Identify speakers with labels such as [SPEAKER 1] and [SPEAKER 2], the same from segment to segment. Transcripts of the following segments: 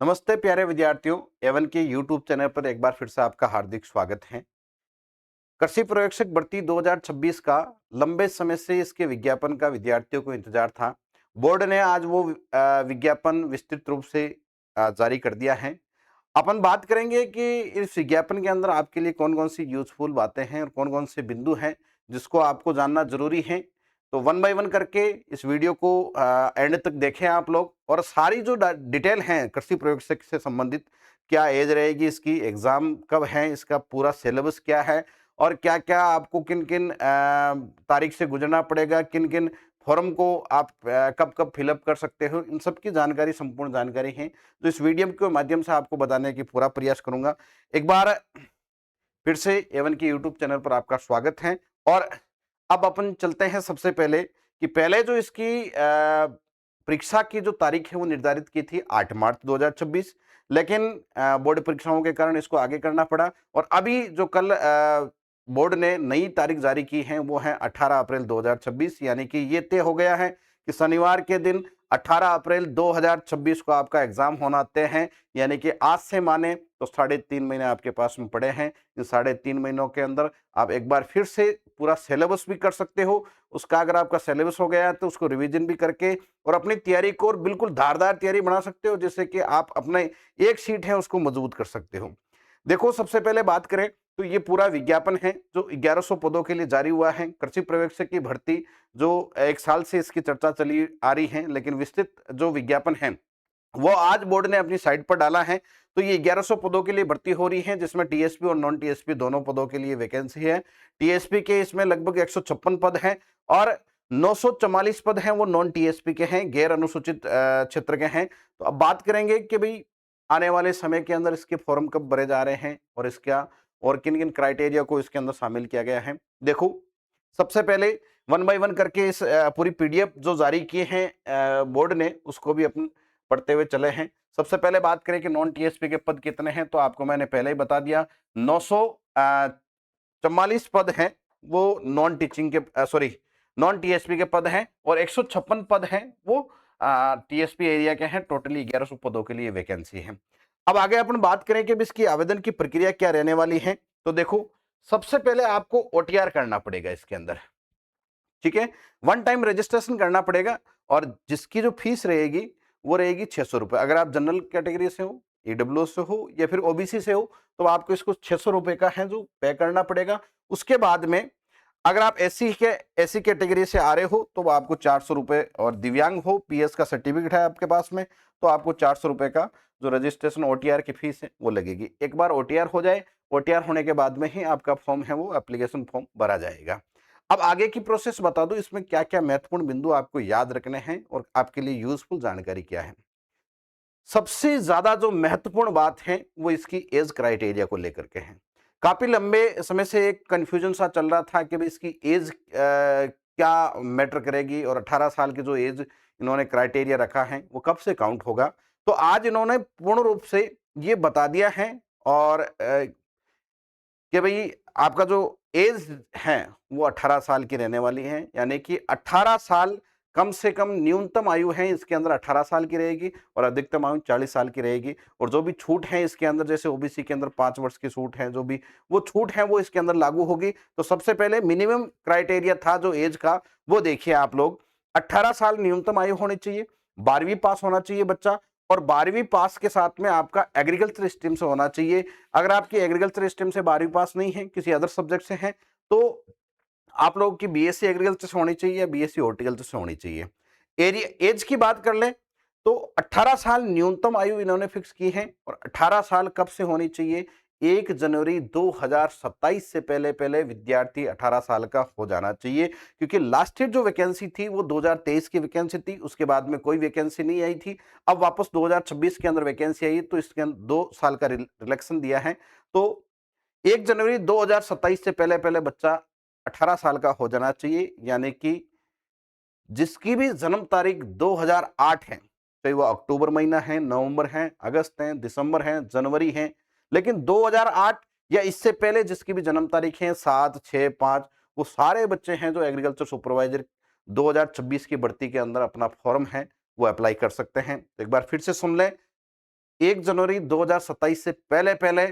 [SPEAKER 1] नमस्ते प्यारे विद्यार्थियों। एवन के यूट्यूब चैनल पर एक बार फिर से आपका हार्दिक स्वागत है। कृषि पर्यवेक्षक भर्ती 2026 का लंबे समय से इसके विज्ञापन का विद्यार्थियों को इंतजार था। बोर्ड ने आज वो विज्ञापन विस्तृत रूप से जारी कर दिया है। अपन बात करेंगे कि इस विज्ञापन के अंदर आपके लिए कौन-कौन सी यूज़फुल बातें हैं और कौन-कौन से बिंदु हैं, जिसको आपको जानना ज़रूरी है। तो वन बाय वन करके इस वीडियो को एंड तक देखें आप लोग, और सारी जो डिटेल हैं कृषि प्रयोगशाला से संबंधित, क्या एज रहेगी इसकी, एग्ज़ाम कब है, इसका पूरा सिलेबस क्या है और क्या-क्या आपको किन-किन तारीख से गुज़रना पड़ेगा, किन-किन फॉर्म को आप कब-कब फिलअप कर सकते हो, इन सब की जानकारी, संपूर्ण जानकारी है। तो इस वीडियो के माध्यम से आपको बताने की पूरा प्रयास करूंगा। एक बार फिर से एवन के यूट्यूब चैनल पर आपका स्वागत है। और अब अपन चलते हैं सबसे पहले कि पहले जो इसकी परीक्षा की जो तारीख है वो निर्धारित की थी 8 मार्च 2026, लेकिन बोर्ड परीक्षाओं के कारण इसको आगे करना पड़ा। और अभी जो कल बोर्ड ने नई तारीख जारी की है वो है 18 अप्रैल 2026, यानी कि ये तय हो गया है कि शनिवार के दिन 18 अप्रैल 2026 को आपका एग्जाम होना तय है। यानी कि आज से माने तो 3.5 महीने आपके पास में पड़े हैं। इन 3.5 महीनों के अंदर आप एक बार फिर से पूरा सिलेबस भी कर सकते हो। उसका अगर आपका सिलेबस हो गया है तो उसको रिवीजन भी करके और अपनी तैयारी को और बिल्कुल धारदार तैयारी बना सकते हो, जिससे कि आप अपने एक सीट है उसको मजबूत कर सकते हो। देखो, सबसे पहले बात करें तो ये पूरा विज्ञापन है जो 1100 पदों के लिए जारी हुआ है। कृषि पर्यवेक्षक की भर्ती जो 1 साल से इसकी चर्चा चली आ रही है, लेकिन विस्तृत जो विज्ञापन है वो आज बोर्ड ने अपनी साइट पर डाला है। तो ये 1100 पदों के लिए भर्ती हो रही है, जिसमें टीएसपी और नॉन टीएसपी दोनों पदों के लिए वैकेंसी है। टीएसपी के इसमें लगभग 156 पद हैं और 944 पद हैं वो नॉन टीएसपी के हैं, गैर अनुसूचित क्षेत्र के हैं। तो अब बात करेंगे कि भाई आने वाले समय के अंदर इसके फॉर्म कब भरे जा रहे हैं और इसका और किन किन क्राइटेरिया को इसके अंदर शामिल किया गया है। देखो, सबसे पहले वन बाय वन करके इस पूरी पीडीएफ जो जारी किए हैं बोर्ड ने, उसको भी अपन पढ़ते हुए चले हैं। सबसे पहले बात करें कि नॉन टीएसपी के पद कितने हैं, तो आपको मैंने पहले ही बता दिया। 944 पद हैं वो नॉन टीचिंग के सॉरी नॉन टीएसपी के पद हैं, और 156 पद हैं वो टीएसपी एरिया के हैं। टोटली 1100 पदों के लिए वैकेंसी है। अब आगे अपन बात करें कि अब इसकी आवेदन की प्रक्रिया क्या रहने वाली है। तो देखो, सबसे पहले आपको ओटीआर करना पड़ेगा इसके अंदर, ठीक है। वन टाइम रजिस्ट्रेशन करना पड़ेगा और जिसकी जो फीस रहेगी वो रहेगी 600 रुपए। अगर आप जनरल कैटेगरी से हो, ईडब्ल्यू से हो या फिर ओबीसी से हो, तो आपको इसको 600 रुपए का है जो पे करना पड़ेगा। उसके बाद में अगर आप एससी कैटेगरी से आ रहे हो तो आपको 400 रुपए, और दिव्यांग हो, पीएस का सर्टिफिकेट है आपके पास में, तो आपको 400 रुपए का जो रजिस्ट्रेशन ओटीआर की फीस है वो लगेगी। एक बार ओटीआर हो जाए, ओटीआर होने के बाद में ही आपका फॉर्म है वो एप्लीकेशन फॉर्म भरा जाएगा। अब आगे की प्रोसेस बता दूं, इसमें क्या क्या महत्वपूर्ण बिंदु आपको याद रखने हैं और आपके लिए यूजफुल जानकारी क्या है। सबसे ज्यादा जो महत्वपूर्ण बात है वो इसकी एज क्राइटेरिया को लेकर के है। काफी लंबे समय से एक कंफ्यूजन सा चल रहा था कि भाई इसकी एज क्या मैटर करेगी, और 18 साल की जो एज इन्होंने क्राइटेरिया रखा है वो कब से काउंट होगा। तो आज इन्होंने पूर्ण रूप से ये बता दिया है, और कि भाई आपका जो एज है वो 18 साल की रहने वाली है। यानी कि 18 साल कम से कम न्यूनतम आयु है इसके अंदर 18 साल की रहेगी, और अधिकतम आयु 40 साल की रहेगी। और जो भी छूट है इसके अंदर, जैसे ओबीसी के अंदर 5 वर्ष की छूट है, जो भी वो छूट है वो इसके अंदर लागू होगी। तो सबसे पहले मिनिमम क्राइटेरिया था जो एज का, वो देखिए आप लोग, 18 साल न्यूनतम आयु होनी चाहिए, 12वीं पास होना चाहिए बच्चा, और 12वीं पास के साथ में आपका एग्रीकल्चर स्ट्रीम से होना चाहिए। अगर आपकी एग्रीकल्चर स्ट्रीम से 12वीं पास नहीं है, किसी अदर सब्जेक्ट से है, तो आप लोगों की बीएससी एग्रीकल्चर से होनी चाहिए या बीएससी हॉर्टिकल्चर से होनी चाहिए। एरिया एज की बात कर लें तो 18 साल न्यूनतम आयु इन्होंने फिक्स की है, और 18 साल कब से होनी चाहिए, 1 जनवरी 2027 से पहले पहले विद्यार्थी 18 साल का हो जाना चाहिए। क्योंकि लास्ट ईयर जो वैकेंसी थी वो 2023 की वैकेंसी थी, उसके बाद में कोई वैकेंसी नहीं आई थी। अब वापस 2026 के अंदर वैकेंसी आई, तो इसके अंदर 2 साल का रिलैक्सेशन दिया है। तो 1 जनवरी 2027 से पहले पहले बच्चा 18 साल का हो जाना चाहिए। यानी कि जिसकी भी जन्म तारीख 2008 है, चाहे वो अक्टूबर महीना है, नवंबर है, अगस्त है, दिसंबर है, जनवरी है, लेकिन 2008 या इससे पहले जिसकी भी जन्म तारीख है 7, 6, 5, वो सारे बच्चे हैं जो एग्रीकल्चर सुपरवाइजर 2026 की भर्ती के अंदर अपना फॉर्म है वो अप्लाई कर सकते हैं। तो एक बार फिर से सुन लें, 1 जनवरी 2027 से पहले पहले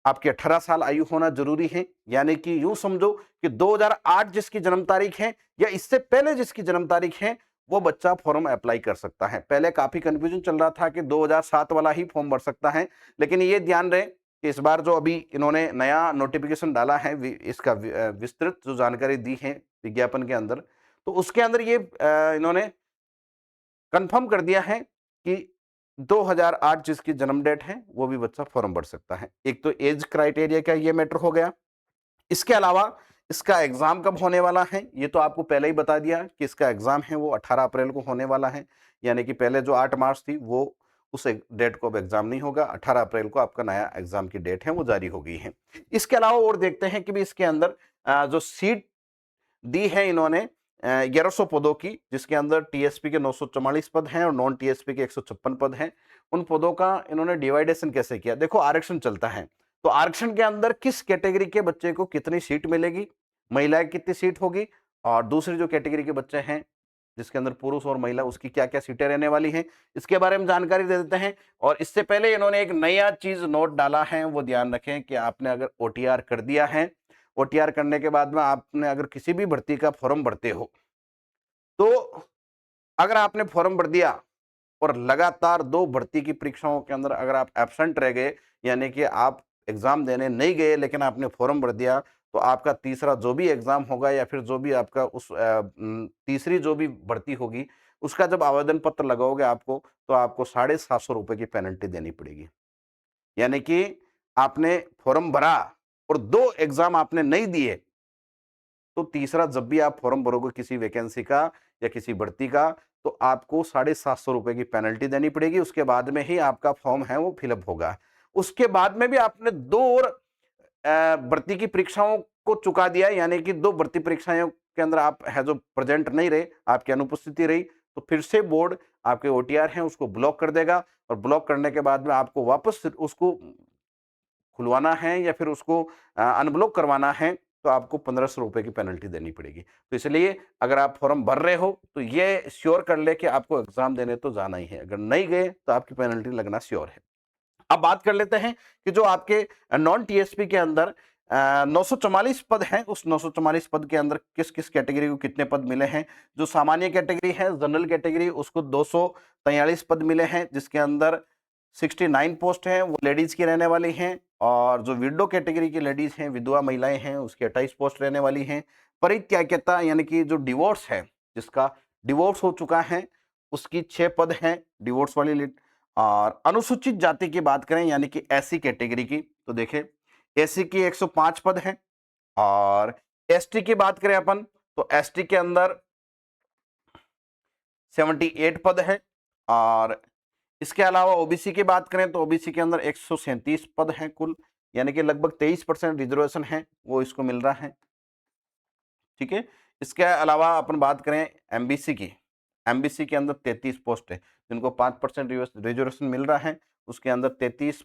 [SPEAKER 1] आपकी 18 साल आयु होना जरूरी है। यानी कि यूं समझो कि 2008 जिसकी जन्म तारीख है या इससे पहले जिसकी जन्म तारीख है वो बच्चा फॉर्म अप्लाई कर सकता है। पहले काफी कंफ्यूजन चल रहा था कि 2007 वाला ही फॉर्म भर सकता है, लेकिन ये ध्यान रहे कि इस बार जो अभी इन्होंने नया नोटिफिकेशन डाला है, इसका विस्तृत जो जानकारी दी है विज्ञापन के अंदर, तो उसके अंदर ये इन्होंने कंफर्म कर दिया है कि 2008 जिसकी जन्म डेट है वो भी बच्चा फॉर्म भर सकता है। एक तो एज क्राइटेरिया का ये मैटर हो गया। इसके अलावा इसका एग्जाम कब होने वाला है ये तो आपको पहले ही बता दिया कि इसका एग्जाम है वो 18 अप्रैल को होने वाला है। यानी कि पहले जो 8 मार्च थी वो उस डेट को अब एग्जाम नहीं होगा, 18 अप्रैल को आपका नया एग्जाम की डेट है वो जारी हो गई है। इसके अलावा और देखते हैं कि भी इसके अंदर जो सीट दी है इन्होंने 1100 पदों की, जिसके अंदर टीएसपी के 944 पद हैं और नॉन टीएसपी के 156 पद हैं। उन पदों का इन्होंने डिवाइडेशन कैसे किया, देखो आरक्षण चलता है तो आरक्षण के अंदर किस कैटेगरी के बच्चे को कितनी सीट मिलेगी, महिलाएं कितनी सीट होगी, और दूसरी जो कैटेगरी के बच्चे हैं जिसके अंदर पुरुष और महिला उसकी क्या क्या सीटें रहने वाली हैं, इसके बारे में जानकारी दे देते हैं। और इससे पहले इन्होंने एक नया चीज नोट डाला है, वो ध्यान रखें कि आपने अगर ओटीआर कर दिया है, ओटीआर करने के बाद में आपने अगर किसी भी भर्ती का फॉर्म भरते हो तो अगर आपने फॉर्म भर दिया और लगातार 2 भर्ती की परीक्षाओं के अंदर अगर आप एब्सेंट रह गए, यानी कि आप एग्जाम देने नहीं गए लेकिन आपने फॉर्म भर दिया, तो आपका तीसरा जो भी एग्जाम होगा या फिर जो भी आपका उस तीसरी जो भी भर्ती होगी उसका जब आवेदन पत्र लगाओगे आपको, तो आपको 750 रुपए की पेनल्टी देनी पड़ेगी। यानी कि आपने फॉर्म भरा और 2 एग्जाम आपने नहीं दिए, तो तीसरा जब भी आप फॉर्म भरोगे किसी वैकेंसी का या किसी भर्ती का, तो आपको 750 रुपए की पेनल्टी देनी पड़ेगी। उसके बाद में ही आपका फॉर्म है वो फिलअप होगा। उसके बाद में भी आपने 2 और भर्ती की परीक्षाओं को चुका दिया, यानी कि 2 भर्ती परीक्षाओं के अंदर आप है जो प्रेजेंट नहीं रहे, आपकी अनुपस्थिति रही, तो फिर से बोर्ड आपके ओटीआर हैं उसको ब्लॉक कर देगा, और ब्लॉक करने के बाद में आपको वापस उसको खुलवाना है या फिर उसको अनब्लॉक करवाना है, तो आपको 1500 रुपए की पेनल्टी देनी पड़ेगी। तो इसलिए अगर आप फॉर्म भर रहे हो तो ये श्योर कर ले कि आपको एग्जाम देने तो जाना ही है, अगर नहीं गए तो आपकी पेनल्टी लगना श्योर है। अब बात कर लेते हैं कि जो आपके नॉन टीएसपी के अंदर 944 पद हैं, उस 944 पद के अंदर किस किस कैटेगरी को कितने पद मिले हैं। जो सामान्य कैटेगरी है, जनरल कैटेगरी, उसको 243 पद मिले हैं, जिसके अंदर 69 पोस्ट हैं वो लेडीज की रहने वाली हैं, और जो विडो कैटेगरी की लेडीज हैं, विधवा महिलाएं हैं, उसकी 28 पोस्ट रहने वाली हैं। परित्याग्यता यानी कि जो डिवोर्स है, जिसका डिवोर्स हो चुका है, उसकी 6 पद हैं डिवोर्स वाली लिस्ट। और अनुसूचित जाति की बात करें यानी कि एससी कैटेगरी की, तो देखें एससी की 105 पद हैं, और एसटी की बात करें अपन तो एसटी के अंदर 78 पद है। और इसके अलावा ओबीसी की बात करें तो ओबीसी के अंदर 137 पद हैं कुल, यानी कि लगभग 23% रिजर्वेशन है वो इसको मिल रहा है। ठीक है, इसके अलावा अपन बात करें एमबीसी की, एमबीसी के अंदर 33 पोस्ट है, जिनको 5% रिजर्वेशन मिल रहा है, उसके अंदर 33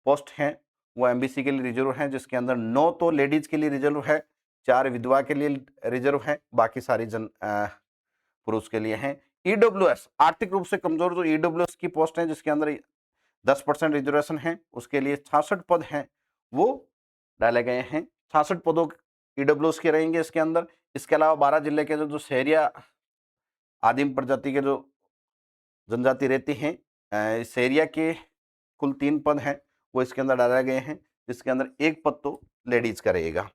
[SPEAKER 1] पोस्ट हैं वो एमबीसी के लिए रिजर्व हैं, जिसके अंदर 9 तो लेडीज के लिए रिजर्व है, 4 विधवा के लिए रिजर्व है, बाकी सारी पुरुष के लिए हैं। ईडब्ल्यूएस आर्थिक रूप से कमजोर जो ईडब्ल्यूएस की पोस्ट है, जिसके अंदर 10% रिजर्वेशन है, उसके लिए 66 पद हैं वो डाले गए हैं। 66 पदों ईडब्ल्यूएस के रहेंगे इसके अंदर। इसके अलावा 12 जिले के जो शहरिया आदिम प्रजाति के जो जनजाति रहती हैं, इस एरिया के कुल 3 पद हैं वो इसके अंदर डाले गए हैं, जिसके अंदर 1 पद तो लेडीज का रहेगा।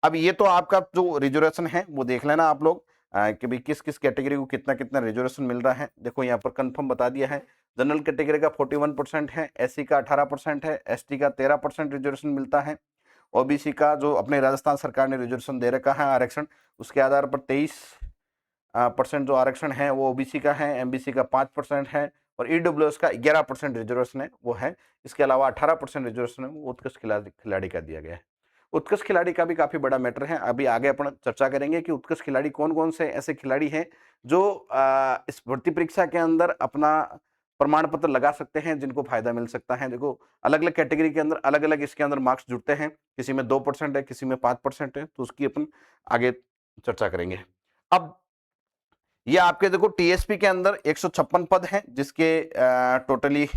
[SPEAKER 1] अब ये तो आपका जो रिजर्वेशन है वो देख लेना आप लोग कि भाई किस किस कैटेगरी को कितना कितना रिजर्वेशन मिल रहा है। देखो यहाँ पर कंफर्म बता दिया है, जनरल कैटेगरी का 41% है, एससी का 18% है, एसटी का 13% रिजर्वेशन मिलता है, ओबीसी का जो अपने राजस्थान सरकार ने रिजर्वेशन दे रखा है आरक्षण, उसके आधार पर 23% जो आरक्षण है वो ओबीसी का है, एमबीसी का 5% है, और ईडब्ल्यूएस का 11% रिजर्वेशन है वो है। इसके अलावा 18% रिजर्वेशन है वो उत्कृष्ट खिलाड़ी का दिया गया है। उत्कृष्ट खिलाड़ी का भी काफी बड़ा मैटर है, अभी आगे अपन चर्चा करेंगे कि उत्कृष्ट खिलाड़ी कौन कौन से ऐसे खिलाड़ी हैं जो इस भर्ती परीक्षा के अंदर अपना प्रमाण पत्र लगा सकते हैं, जिनको फायदा मिल सकता है। देखो अलग अलग कैटेगरी के अंदर अलग अलग इसके अंदर मार्क्स जुड़ते हैं, किसी में 2% है, किसी में 5% है, तो उसकी अपन आगे चर्चा करेंगे। अब ये आपके देखो टीएसपी के अंदर 156 पद हैं, जिसके टोटली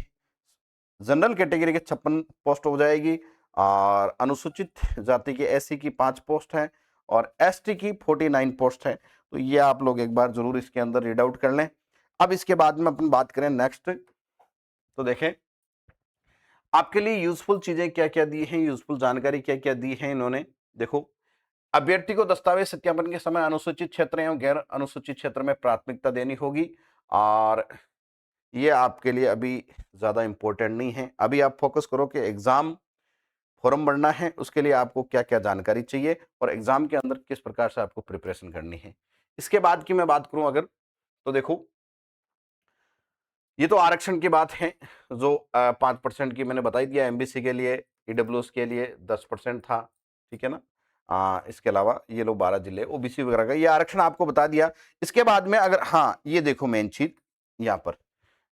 [SPEAKER 1] जनरल कैटेगरी के 56 पोस्ट हो जाएगी और अनुसूचित जाति के एससी की 5 पोस्ट है और एसटी की 49 पोस्ट है। तो ये आप लोग एक बार जरूर इसके अंदर रीड आउट कर लें। अब इसके बाद में अपन बात करें नेक्स्ट, तो देखें आपके लिए यूजफुल चीजें क्या क्या दी हैं, यूजफुल जानकारी क्या क्या दी है इन्होंने। देखो, अभ्यर्थी को दस्तावेज सत्यापन के समय अनुसूचित क्षेत्र एवं गैर अनुसूचित क्षेत्र में प्राथमिकता देनी होगी और ये आपके लिए अभी ज्यादा इंपॉर्टेंट नहीं है। अभी आप फोकस करो कि एग्जाम फॉर्म भरना है, उसके लिए आपको क्या क्या जानकारी चाहिए और एग्जाम के अंदर किस प्रकार से आपको प्रिपरेशन करनी है। इसके बाद की मैं बात करूं अगर, तो देखो ये तो आरक्षण की बात है जो 5% की मैंने बताई दिया। एमबीसी के लिए, ईडब्ल्यूएस के लिए 10% था, ठीक है ना। इसके अलावा ये लो 12 जिले ओबीसी वगैरह का ये आरक्षण आपको बता दिया। इसके बाद में अगर, हाँ ये देखो मेन चीज यहाँ पर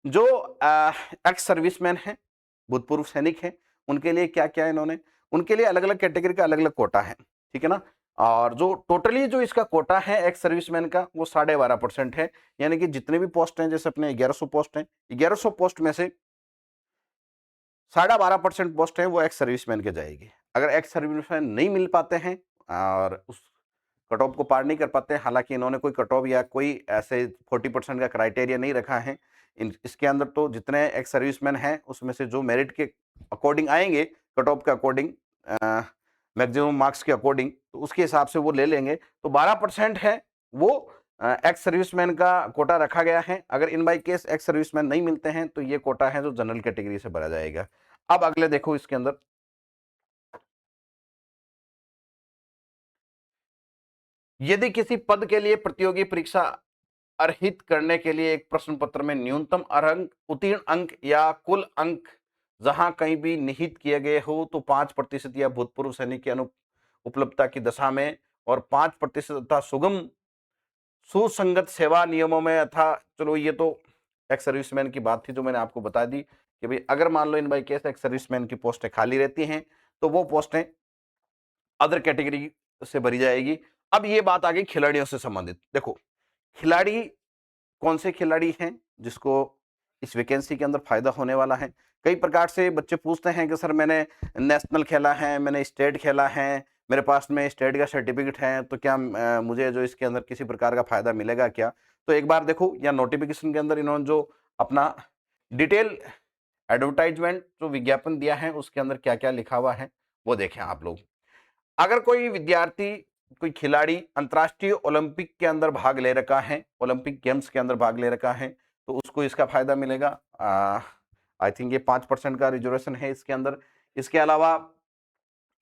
[SPEAKER 1] जो एक्स सर्विसमैन है, भूतपूर्व सैनिक है, उनके लिए क्या क्या इन्होंने, उनके लिए अलग अलग कैटेगरी का अलग अलग कोटा है, ठीक है ना। और जो टोटली जो इसका कोटा है एक्स सर्विसमैन का वो 12.5% है। यानी कि जितने भी पोस्ट हैं, जैसे अपने 1100 पोस्ट हैं, 1100 पोस्ट में से 12.5% पोस्ट है वो एक्स सर्विसमैन के जाएगी। अगर एक्स सर्विसमैन नहीं मिल पाते हैं और उस कट ऑफ को पार नहीं कर पाते, हालांकि इन्होंने कोई कट ऑफ या कोई ऐसे 40% का क्राइटेरिया नहीं रखा है इसके अंदर, तो जितने एक्स सर्विसमैन हैं उसमें से जो मेरिट के अकॉर्डिंग आएंगे, कट ऑफ के अकॉर्डिंग, मैक्सिमम मार्क्स के अकॉर्डिंग, तो उसके हिसाब से वो ले लेंगे। तो 12% है वो एक्स सर्विसमैन का कोटा रखा गया है। अगर in by case ex serviceman नहीं मिलते हैं तो ये कोटा है जो जनरल कैटेगरी से भरा जाएगा। अब अगले देखो इसके अंदर, यदि किसी पद के लिए प्रतियोगी परीक्षा अर्हित करने के लिए एक प्रश्न पत्र में न्यूनतम अंक, उत्तीर्ण अंक या कुल अंक जहां कहीं भी निहित किए गए हो तो 5% या भूतपूर्व सैनिक की उपलब्धता की दशा में और 5% तथा सुगम सुसंगत सेवा नियमों में, अथा चलो ये तो एक्स सर्विसमैन की बात थी जो मैंने आपको बता दी कि भाई अगर मान लो in by case ex serviceman की पोस्टें खाली रहती हैं तो वो पोस्टें अदर कैटेगरी से भरी जाएगी। अब ये बात आ गई खिलाड़ियों से संबंधित। देखो, खिलाड़ी कौन से खिलाड़ी हैं जिसको इस वैकेंसी के अंदर फायदा होने वाला है। कई प्रकार से बच्चे पूछते हैं कि सर मैंने नेशनल खेला है, मैंने स्टेट खेला है, मेरे पास में स्टेट का सर्टिफिकेट है, तो क्या मुझे जो इसके अंदर किसी प्रकार का फायदा मिलेगा क्या। तो एक बार देखो या नोटिफिकेशन के अंदर इन्होंने जो अपना डिटेल एडवर्टाइजमेंट जो विज्ञापन दिया है उसके अंदर क्या क्या लिखा हुआ है वो देखें आप लोग। अगर कोई विद्यार्थी, कोई खिलाड़ी अंतर्राष्ट्रीय ओलंपिक के अंदर भाग ले रखा है, ओलंपिक गेम्स के अंदर भाग ले रखा है, तो उसको इसका फायदा मिलेगा। आई थिंक ये 5% का रिजर्वेशन है इसके अंदर। इसके अलावा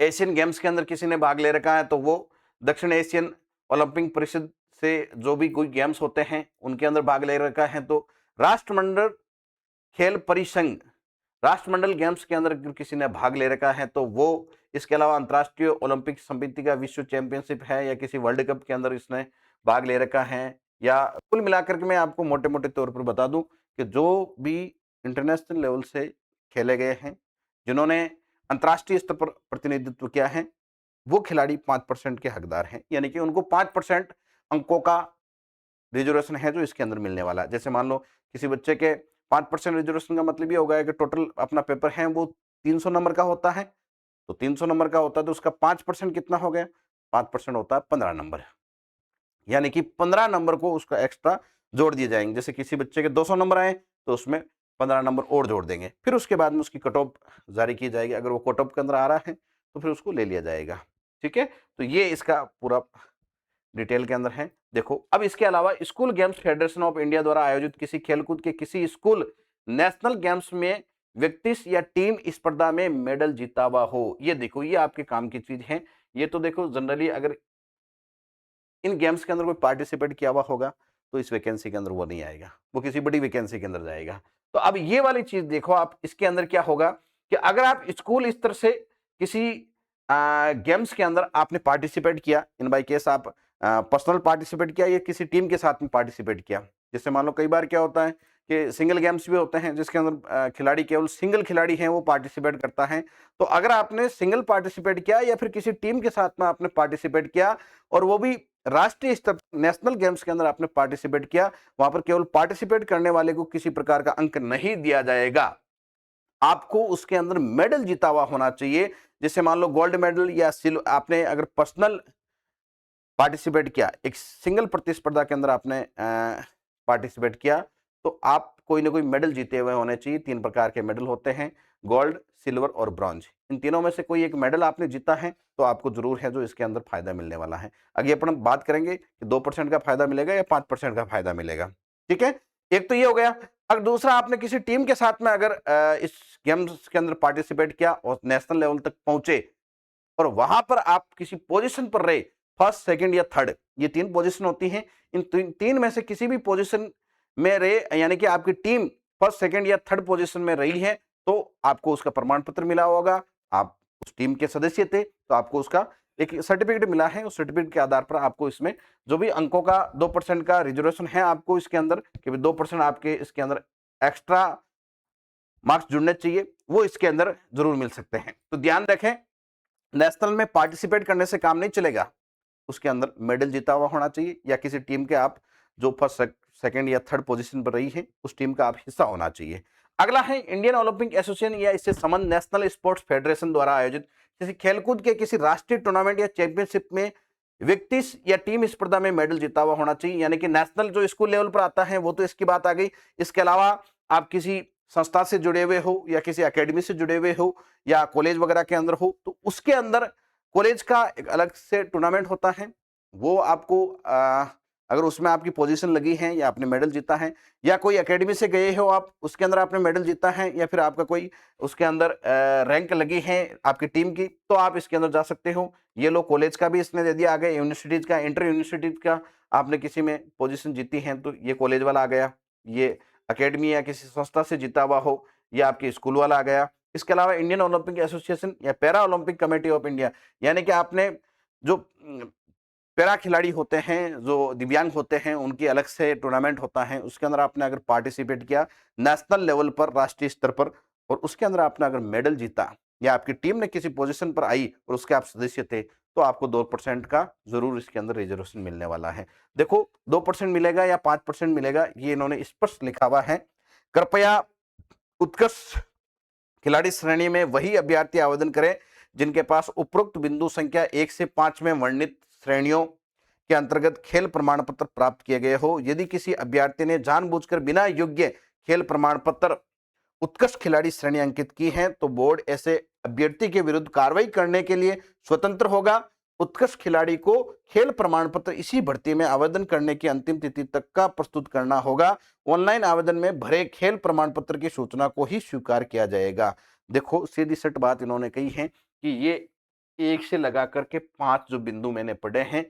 [SPEAKER 1] एशियन गेम्स के अंदर किसी ने भाग ले रखा है तो वो दक्षिण एशियन ओलंपिक परिषद से जो भी कोई गेम्स होते हैं उनके अंदर भाग ले रखा है तो राष्ट्रमंडल खेल परिसंघ, राष्ट्रमंडल गेम्स के अंदर अगर किसी ने भाग ले रखा है तो वो, इसके अलावा अंतर्राष्ट्रीय ओलंपिक समिति का विश्व चैंपियनशिप है या किसी वर्ल्ड कप के अंदर इसने भाग ले रखा है, या कुल मिलाकर के मैं आपको मोटे मोटे तौर पर बता दूं कि जो भी इंटरनेशनल लेवल से खेले गए हैं, जिन्होंने अंतर्राष्ट्रीय स्तर पर प्रतिनिधित्व किया है, वो खिलाड़ी 5% के हकदार हैं। यानी कि उनको 5% अंकों का रिजर्वेशन है जो इसके अंदर मिलने वाला है। जैसे मान लो किसी बच्चे के 5% रिजर्वेशन का मतलब ये होगा कि टोटल अपना पेपर है वो 300 नंबर का होता है, तो 300 नंबर का होता है तो उसका 5% कितना हो गया, 5% होता है 15 नंबर। यानी कि 15 नंबर को उसका एक्स्ट्रा जोड़ दिए जाएंगे। जैसे किसी बच्चे के 200 नंबर आए तो उसमें 15 नंबर और जोड़ देंगे, फिर उसके बाद में उसकी कट ऑफ जारी की जाएगी। अगर वो कट ऑफ के अंदर आ रहा है तो फिर उसको ले लिया जाएगा। ठीक है, तो ये इसका पूरा डिटेल के अंदर है। देखो, अब इसके अलावा school games federation of India द्वारा आयोजित किसी खेलकूद के किसी स्कूल नेशनल गेम्स में व्यक्ति या टीम स्पर्धा में मेडल जीता हुआ हो, ये देखो ये आपके काम की चीज है। ये तो देखो जनरली अगर इन गेम्स के अंदर कोई पार्टिसिपेट किया हुआ होगा तो इस वैकेंसी के अंदर वो नहीं आएगा, वो किसी बड़ी वैकेंसी के अंदर जाएगा। तो अब ये वाली चीज देखो आप, इसके अंदर क्या होगा कि अगर आप स्कूल स्तर से किसी गेम्स के अंदर आपने पार्टिसिपेट किया, इन बाई केस आप पर्सनल पार्टिसिपेट किया या किसी टीम के साथ में पार्टिसिपेट किया। जैसे मान लो कई बार क्या होता है कि सिंगल गेम्स भी होते हैं जिसके अंदर खिलाड़ी केवल सिंगल खिलाड़ी हैं वो पार्टिसिपेट करता है। तो अगर आपने सिंगल पार्टिसिपेट किया या फिर किसी टीम के साथ में आपने पार्टिसिपेट किया और वो भी राष्ट्रीय स्तर नेशनल गेम्स के अंदर आपने पार्टिसिपेट किया, वहां पर केवल पार्टिसिपेट करने वाले को किसी प्रकार का अंक नहीं दिया जाएगा। आपको उसके अंदर मेडल जीता हुआ होना चाहिए। जैसे मान लो गोल्ड मेडल या सिल्वर, आपने अगर पर्सनल पार्टिसिपेट किया, एक सिंगल प्रतिस्पर्धा के अंदर आपने पार्टिसिपेट किया, तो आप कोई ना कोई मेडल जीते हुए होने चाहिए। 3 प्रकार के मेडल होते हैं, गोल्ड, सिल्वर और ब्रॉन्ज। इन तीनों में से कोई एक मेडल आपने जीता है तो आपको जरूर है जो इसके अंदर फायदा मिलने वाला है। आगे अपन बात करेंगे कि 2% का फायदा मिलेगा या 5% का फायदा मिलेगा। ठीक है, एक तो ये हो गया। अब दूसरा, आपने किसी टीम के साथ में अगर इस गेम्स के अंदर पार्टिसिपेट किया और नेशनल लेवल तक पहुंचे और वहां पर आप किसी पोजीशन पर रहे, फर्स्ट, सेकंड या थर्ड, ये 3 पोजीशन होती हैं। इन तीन में से किसी भी पोजीशन में रहे, यानी कि आपकी टीम फर्स्ट, सेकंड या थर्ड पोजीशन में रही है, तो आपको उसका प्रमाण पत्र मिला होगा। आप उस टीम के सदस्य थे तो आपको उसका एक सर्टिफिकेट मिला है। उस सर्टिफिकेट के आधार पर आपको इसमें जो भी अंकों का 2% का रिजर्वेशन है आपको इसके अंदर, कि 2% आपके इसके अंदर एक्स्ट्रा मार्क्स जुड़ने चाहिए, वो इसके अंदर जरूर मिल सकते हैं। तो ध्यान रखें, नेशनल में पार्टिसिपेट करने से काम नहीं चलेगा, उसके अंदर मेडल जीता हुआ होना चाहिए या किसी टीम के आप जो फर्स्ट, सेकंड या थर्ड पोजीशन पर रही है उस टीम का आप हिस्सा होना चाहिए। अगला है इंडियन ओलंपिक एसोसिएशन या इससे संबंध नेशनल स्पोर्ट्स फेडरेशन द्वारा आयोजित किसी खेलकूद के किसी राष्ट्रीय टूर्नामेंट या चैंपियनशिप में व्यक्ति या टीम स्पर्धा में मेडल जीता हुआ होना चाहिए। यानी कि नेशनल जो स्कूल लेवल पर आता है वो तो इसकी बात आ गई, इसके अलावा आप किसी संस्था से जुड़े हुए हो या किसी एकेडमी से जुड़े हुए हो या कॉलेज वगैरह के अंदर हो, तो उसके अंदर कॉलेज का एक अलग से टूर्नामेंट होता है। वो आपको अगर उसमें आपकी पोजीशन लगी है या आपने मेडल जीता है, या कोई एकेडमी से गए हो आप, उसके अंदर आपने मेडल जीता है, या फिर आपका कोई उसके अंदर रैंक लगी है आपकी टीम की, तो आप इसके अंदर जा सकते हो। ये लो कॉलेज का भी इसने दे दिया, आ गया यूनिवर्सिटीज का, इंटर यूनिवर्सिटीज का आपने किसी में पोजीशन जीती है तो ये कॉलेज वाला आ गया। ये एकेडमी या किसी संस्था से जीता हुआ हो, ये आपके स्कूल वाला आ गया। इसके अलावा इंडियन ओलंपिक एसोसिएशन या para Olympic committee of India, यानी कि आपने जो पैरा खिलाड़ी होते हैं, जो दिव्यांग होते हैं, उनकी अलग से टूर्नामेंट होता है, उसके अंदर आपने अगर पार्टिसिपेट किया नेशनल लेवल पर, राष्ट्रीय स्तर पर, और उसके अंदर आपने अगर मेडल जीता या आपकी टीम ने किसी पोजीशन पर आई और उसके आप सदस्य थे, तो आपको 2% का जरूर इसके अंदर रिजर्वेशन मिलने वाला है। देखो 2% मिलेगा या 5% मिलेगा, ये इन्होंने स्पष्ट लिखा हुआ है। कृपया उत्कृष्ट खिलाड़ी श्रेणी में वही अभ्यर्थी आवेदन करें जिनके पास उपरोक्त बिंदु संख्या 1 से 5 में वर्णित श्रेणियों के अंतर्गत खेल प्रमाण पत्र प्राप्त किए गए हो। यदि किसी अभ्यर्थी ने जानबूझकर बिना योग्य खेल प्रमाण पत्र उत्कृष्ट खिलाड़ी श्रेणी अंकित की है तो बोर्ड ऐसे अभ्यर्थी के विरुद्ध कार्रवाई करने के लिए स्वतंत्र होगा। उत्कृष्ट खिलाड़ी को खेल प्रमाण पत्र इसी भर्ती में आवेदन करने की अंतिम तिथि तक का प्रस्तुत करना होगा। ऑनलाइन आवेदन में भरे खेल प्रमाण पत्र की सूचना को ही स्वीकार किया जाएगा। देखो सीधी सट बात इन्होंने कही है कि ये 1 से लगा करके 5 जो बिंदु मैंने पढ़े हैं,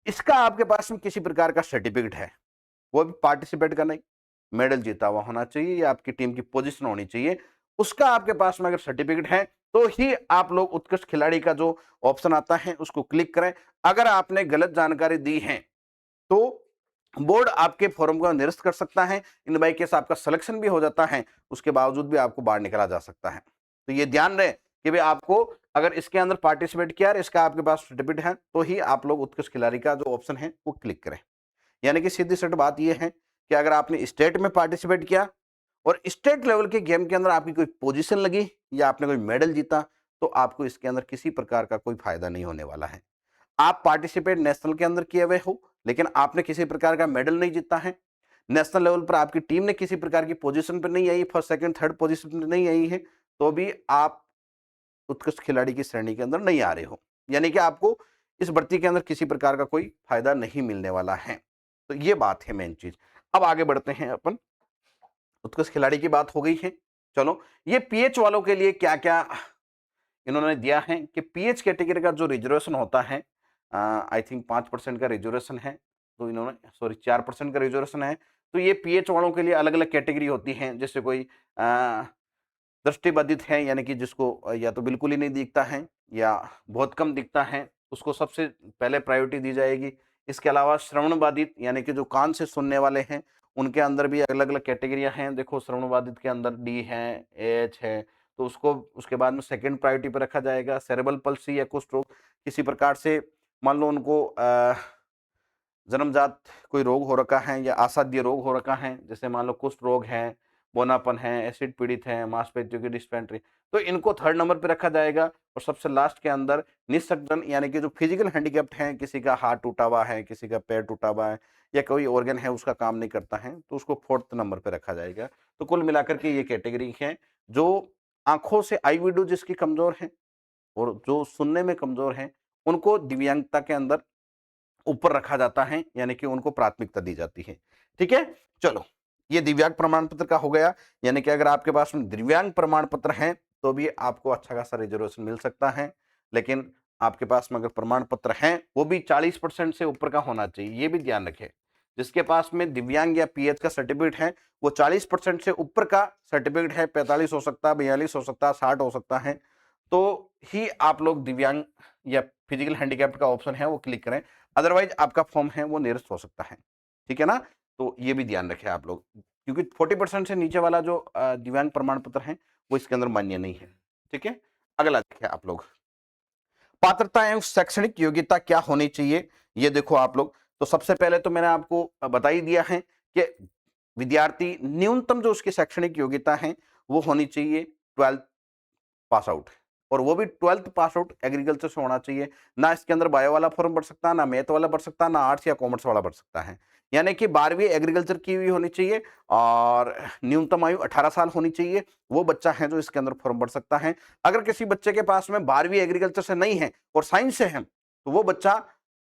[SPEAKER 1] इसका आपके पास में किसी प्रकार का सर्टिफिकेट है, वो भी पार्टिसिपेट करना ही, मेडल जीता हुआ होना चाहिए या आपकी टीम की पोजीशन होनी चाहिए, उसका आपके पास में अगर सर्टिफिकेट है तो ही आप लोग उत्कृष्ट खिलाड़ी का जो ऑप्शन आता है उसको क्लिक करें। अगर आपने गलत जानकारी दी है तो बोर्ड आपके फॉर्म को निरस्त कर सकता है। इन बाई केस आपका सिलेक्शन भी हो जाता है, उसके बावजूद भी आपको बाहर निकाला जा सकता है। तो ये ध्यान रहे कि भाई आपको अगर इसके अंदर पार्टिसिपेट किया और इसका आपके पास सर्टिफिकेट है तो ही आप लोग उत्कृष्ट खिलाड़ी का जो ऑप्शन है वो क्लिक करें। यानी कि सीधी सट बात यह है कि अगर आपने स्टेट में पार्टिसिपेट किया और स्टेट लेवल के गेम के अंदर आपकी कोई पोजीशन लगी या आपने कोई मेडल जीता, तो आपको इसके अंदर किसी प्रकार का कोई फायदा नहीं होने वाला है। आप पार्टिसिपेट नेशनल के अंदर किए हुए हो लेकिन आपने किसी प्रकार का मेडल नहीं जीता है, नेशनल लेवल पर आपकी टीम ने किसी प्रकार की पोजीशन पर नहीं आई, फर्स्ट सेकंड थर्ड पोजीशन पर नहीं आई है, तो भी आप उत्कृष्ट खिलाड़ी की श्रेणी के अंदर नहीं आ रहे हो। यानी कि आपको इस भर्ती के अंदर किसी प्रकार का कोई फायदा नहीं मिलने वाला है। तो ये बात है मेन चीज। अब आगे बढ़ते हैं अपन, उत्कृष्ट खिलाड़ी की बात हो गई है। चलो ये पीएच वालों के लिए क्या क्या इन्होंने दिया है कि पीएच कैटेगरी का जो रिजर्वेशन होता है, आई थिंक 5% का रिजर्वेशन है, तो इन्होंने सॉरी 4% का रिजर्वेशन है। तो ये पीएच वालों के लिए अलग अलग कैटेगरी होती है। जैसे कोई दृष्टिबाधित है, यानी कि जिसको या तो बिल्कुल ही नहीं दिखता है या बहुत कम दिखता है, उसको सबसे पहले प्रायोरिटी दी जाएगी। इसके अलावा श्रवण बाधित, यानी कि जो कान से सुनने वाले हैं, उनके अंदर भी अलग अलग कैटेगरियां हैं। देखो श्रवण बाधित के अंदर डी है, एच है, तो उसको उसके बाद में सेकंड प्रायोरिटी पर रखा जाएगा। सेरेब्रल पल्सी या कुष्ठ रोग, किसी प्रकार से मान लो उनको जन्मजात कोई रोग हो रखा है या असाध्य रोग हो रखा है, जैसे मान लो कुष्ठ रोग है, बोनापन है, एसिड पीड़ित है, मांसपेशियों की डिस्पेंट्री, तो इनको थर्ड नंबर पे रखा जाएगा। और सबसे लास्ट के अंदर निःशक्तन यानी कि जो फिजिकल हैंडीकैप्ड है, किसी का हाथ टूटा हुआ है, किसी का पैर टूटा हुआ है या कोई ऑर्गन है उसका काम नहीं करता है, तो उसको फोर्थ नंबर पे रखा जाएगा। तो कुल मिलाकर के ये कैटेगरी है जो आंखों से आई विडो जिसकी कमजोर है और जो सुनने में कमजोर है, उनको दिव्यांगता के अंदर ऊपर रखा जाता है, यानी कि उनको प्राथमिकता दी जाती है। ठीक है, चलो ये दिव्यांग प्रमाण पत्र का हो गया। यानी कि अगर आपके पास में दिव्यांग प्रमाण पत्र है तो भी आपको अच्छा खासा रिजर्वेशन मिल सकता है, लेकिन आपके पास में अगर प्रमाण पत्र है वो भी 40% से ऊपर का होना चाहिए, ये भी ध्यान रखें। जिसके पास में दिव्यांग या पीएच का सर्टिफिकेट है वो 40% से ऊपर का सर्टिफिकेट है, 45 हो सकता है, 42 हो सकता है, 60 हो सकता है, तो ही आप लोग दिव्यांग या फिजिकल हैंडीकैप्ड का ऑप्शन है वो क्लिक करें, अदरवाइज आपका फॉर्म है वो निरस्त हो सकता है। ठीक है ना, तो ये भी ध्यान रखें आप लोग, क्योंकि 40% से नीचे वाला जो दिव्यांग प्रमाण पत्र है वो इसके अंदर मान्य नहीं है। ठीक है, अगला देखिए आप लोग, पात्रता एवं शैक्षणिक योग्यता क्या होनी चाहिए, ये देखो आप लोग। तो सबसे पहले तो मैंने आपको बता ही दिया है कि विद्यार्थी न्यूनतम जो उसकी शैक्षणिक योग्यता है वो होनी चाहिए 12th पास आउट, और वो भी 12th पास आउट एग्रीकल्चर से होना चाहिए। ना इसके अंदर बायो वाला फॉर्म भर सकता है, ना मैथ वाला भर सकता है, ना आर्ट्स या कॉमर्स वाला भर सकता है। यानी कि 12वीं एग्रीकल्चर की हुई होनी चाहिए और न्यूनतम आयु 18 साल होनी चाहिए, वो बच्चा है जो इसके अंदर फॉर्म भर सकता है। अगर किसी बच्चे के पास में 12वीं एग्रीकल्चर से नहीं है और साइंस से है, तो वो बच्चा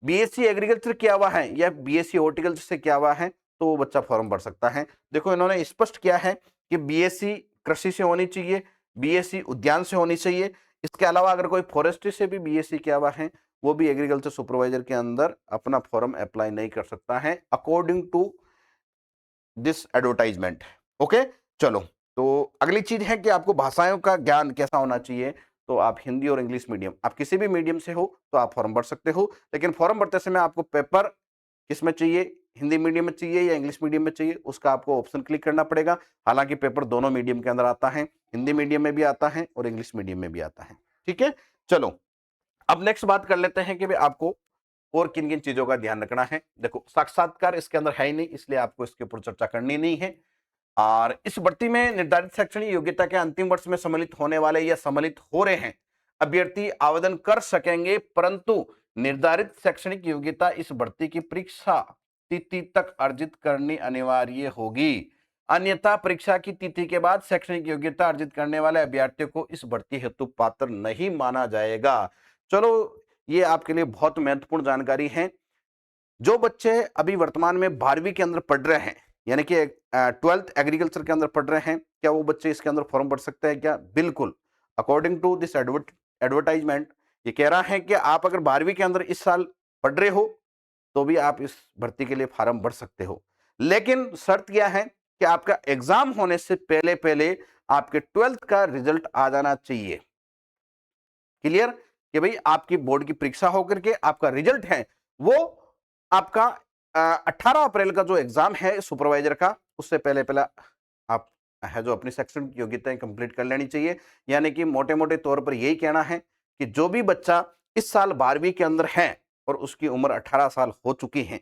[SPEAKER 1] बीएससी एग्रीकल्चर किया हुआ है या बीएससी हॉर्टिकल्चर से किया हुआ है, तो वो बच्चा फॉर्म भर सकता है। देखो इन्होंने स्पष्ट किया है कि बीएससी कृषि से होनी चाहिए, बीएससी उद्यान से होनी चाहिए। इसके अलावा अगर कोई फॉरेस्ट्री से भी बीएससी किया हुआ है, वो भी एग्रीकल्चर सुपरवाइजर के अंदर अपना फॉर्म अप्लाई नहीं कर सकता है, according to this advertisement. Okay, चलो, तो अगली चीज है कि आपको भाषाओं का ज्ञान कैसा होना चाहिए। तो आप हिंदी और इंग्लिश मीडियम, आप किसी भी मीडियम से हो तो आप फॉर्म भर सकते हो, लेकिन फॉर्म भरते समय आपको पेपर किसमें चाहिए, हिंदी मीडियम में चाहिए या इंग्लिश मीडियम में चाहिए, उसका आपको ऑप्शन क्लिक करना पड़ेगा। हालांकि पेपर दोनों मीडियम के अंदर आता है, हिंदी मीडियम में भी आता है और इंग्लिश मीडियम में भी आता है। ठीक है, चलो अब नेक्स्ट बात कर लेते हैं कि भाई आपको और किन किन चीजों का ध्यान रखना है। देखो साक्षात्कार इसके अंदर है ही नहीं, इसलिए आपको इसके ऊपर चर्चा करनी नहीं है। और इस भर्ती में निर्धारित शैक्षणिक योग्यता के अंतिम वर्ष में सम्मिलित होने वाले या सम्मिलित हो रहे हैं अभ्यर्थी आवेदन कर सकेंगे, परंतु निर्धारित शैक्षणिक योग्यता इस भर्ती की परीक्षा तिथि तक अर्जित करनी अनिवार्य होगी। अन्यथा परीक्षा की तिथि के बाद शैक्षणिक योग्यता अर्जित करने वाले अभ्यर्थियों को इस भर्ती हेतु पात्र नहीं माना जाएगा। चलो, ये आपके लिए बहुत महत्वपूर्ण जानकारी है। जो बच्चे अभी वर्तमान में 12वीं के अंदर पढ़ रहे हैं, यानी कि 12th एग्रीकल्चर के अंदर पढ़ रहे हैं, क्या वो बच्चे इसके अंदर फॉर्म भर सकते हैं क्या? बिल्कुल। अकॉर्डिंग टू दिस एडवर्टाइजमेंट ये कह रहा है कि आप अगर 12वीं के अंदर इस साल पढ़ रहे हो तो भी आप इस भर्ती के लिए फॉर्म भर सकते हो, लेकिन शर्त यह है कि आपका एग्जाम होने से पहले पहले आपके 12th का रिजल्ट आ जाना चाहिए। क्लियर, कि भाई आपकी बोर्ड की परीक्षा होकर के आपका रिजल्ट है वो आपका 18 अप्रैल का जो एग्जाम है सुपरवाइजर का, उससे पहले पहले आप है जो अपनी शैक्षणिक योग्यताएं कंप्लीट कर लेनी चाहिए। यानी कि मोटे मोटे तौर पर यही कहना है कि जो भी बच्चा इस साल 12वीं के अंदर है और उसकी उम्र 18 साल हो चुकी है,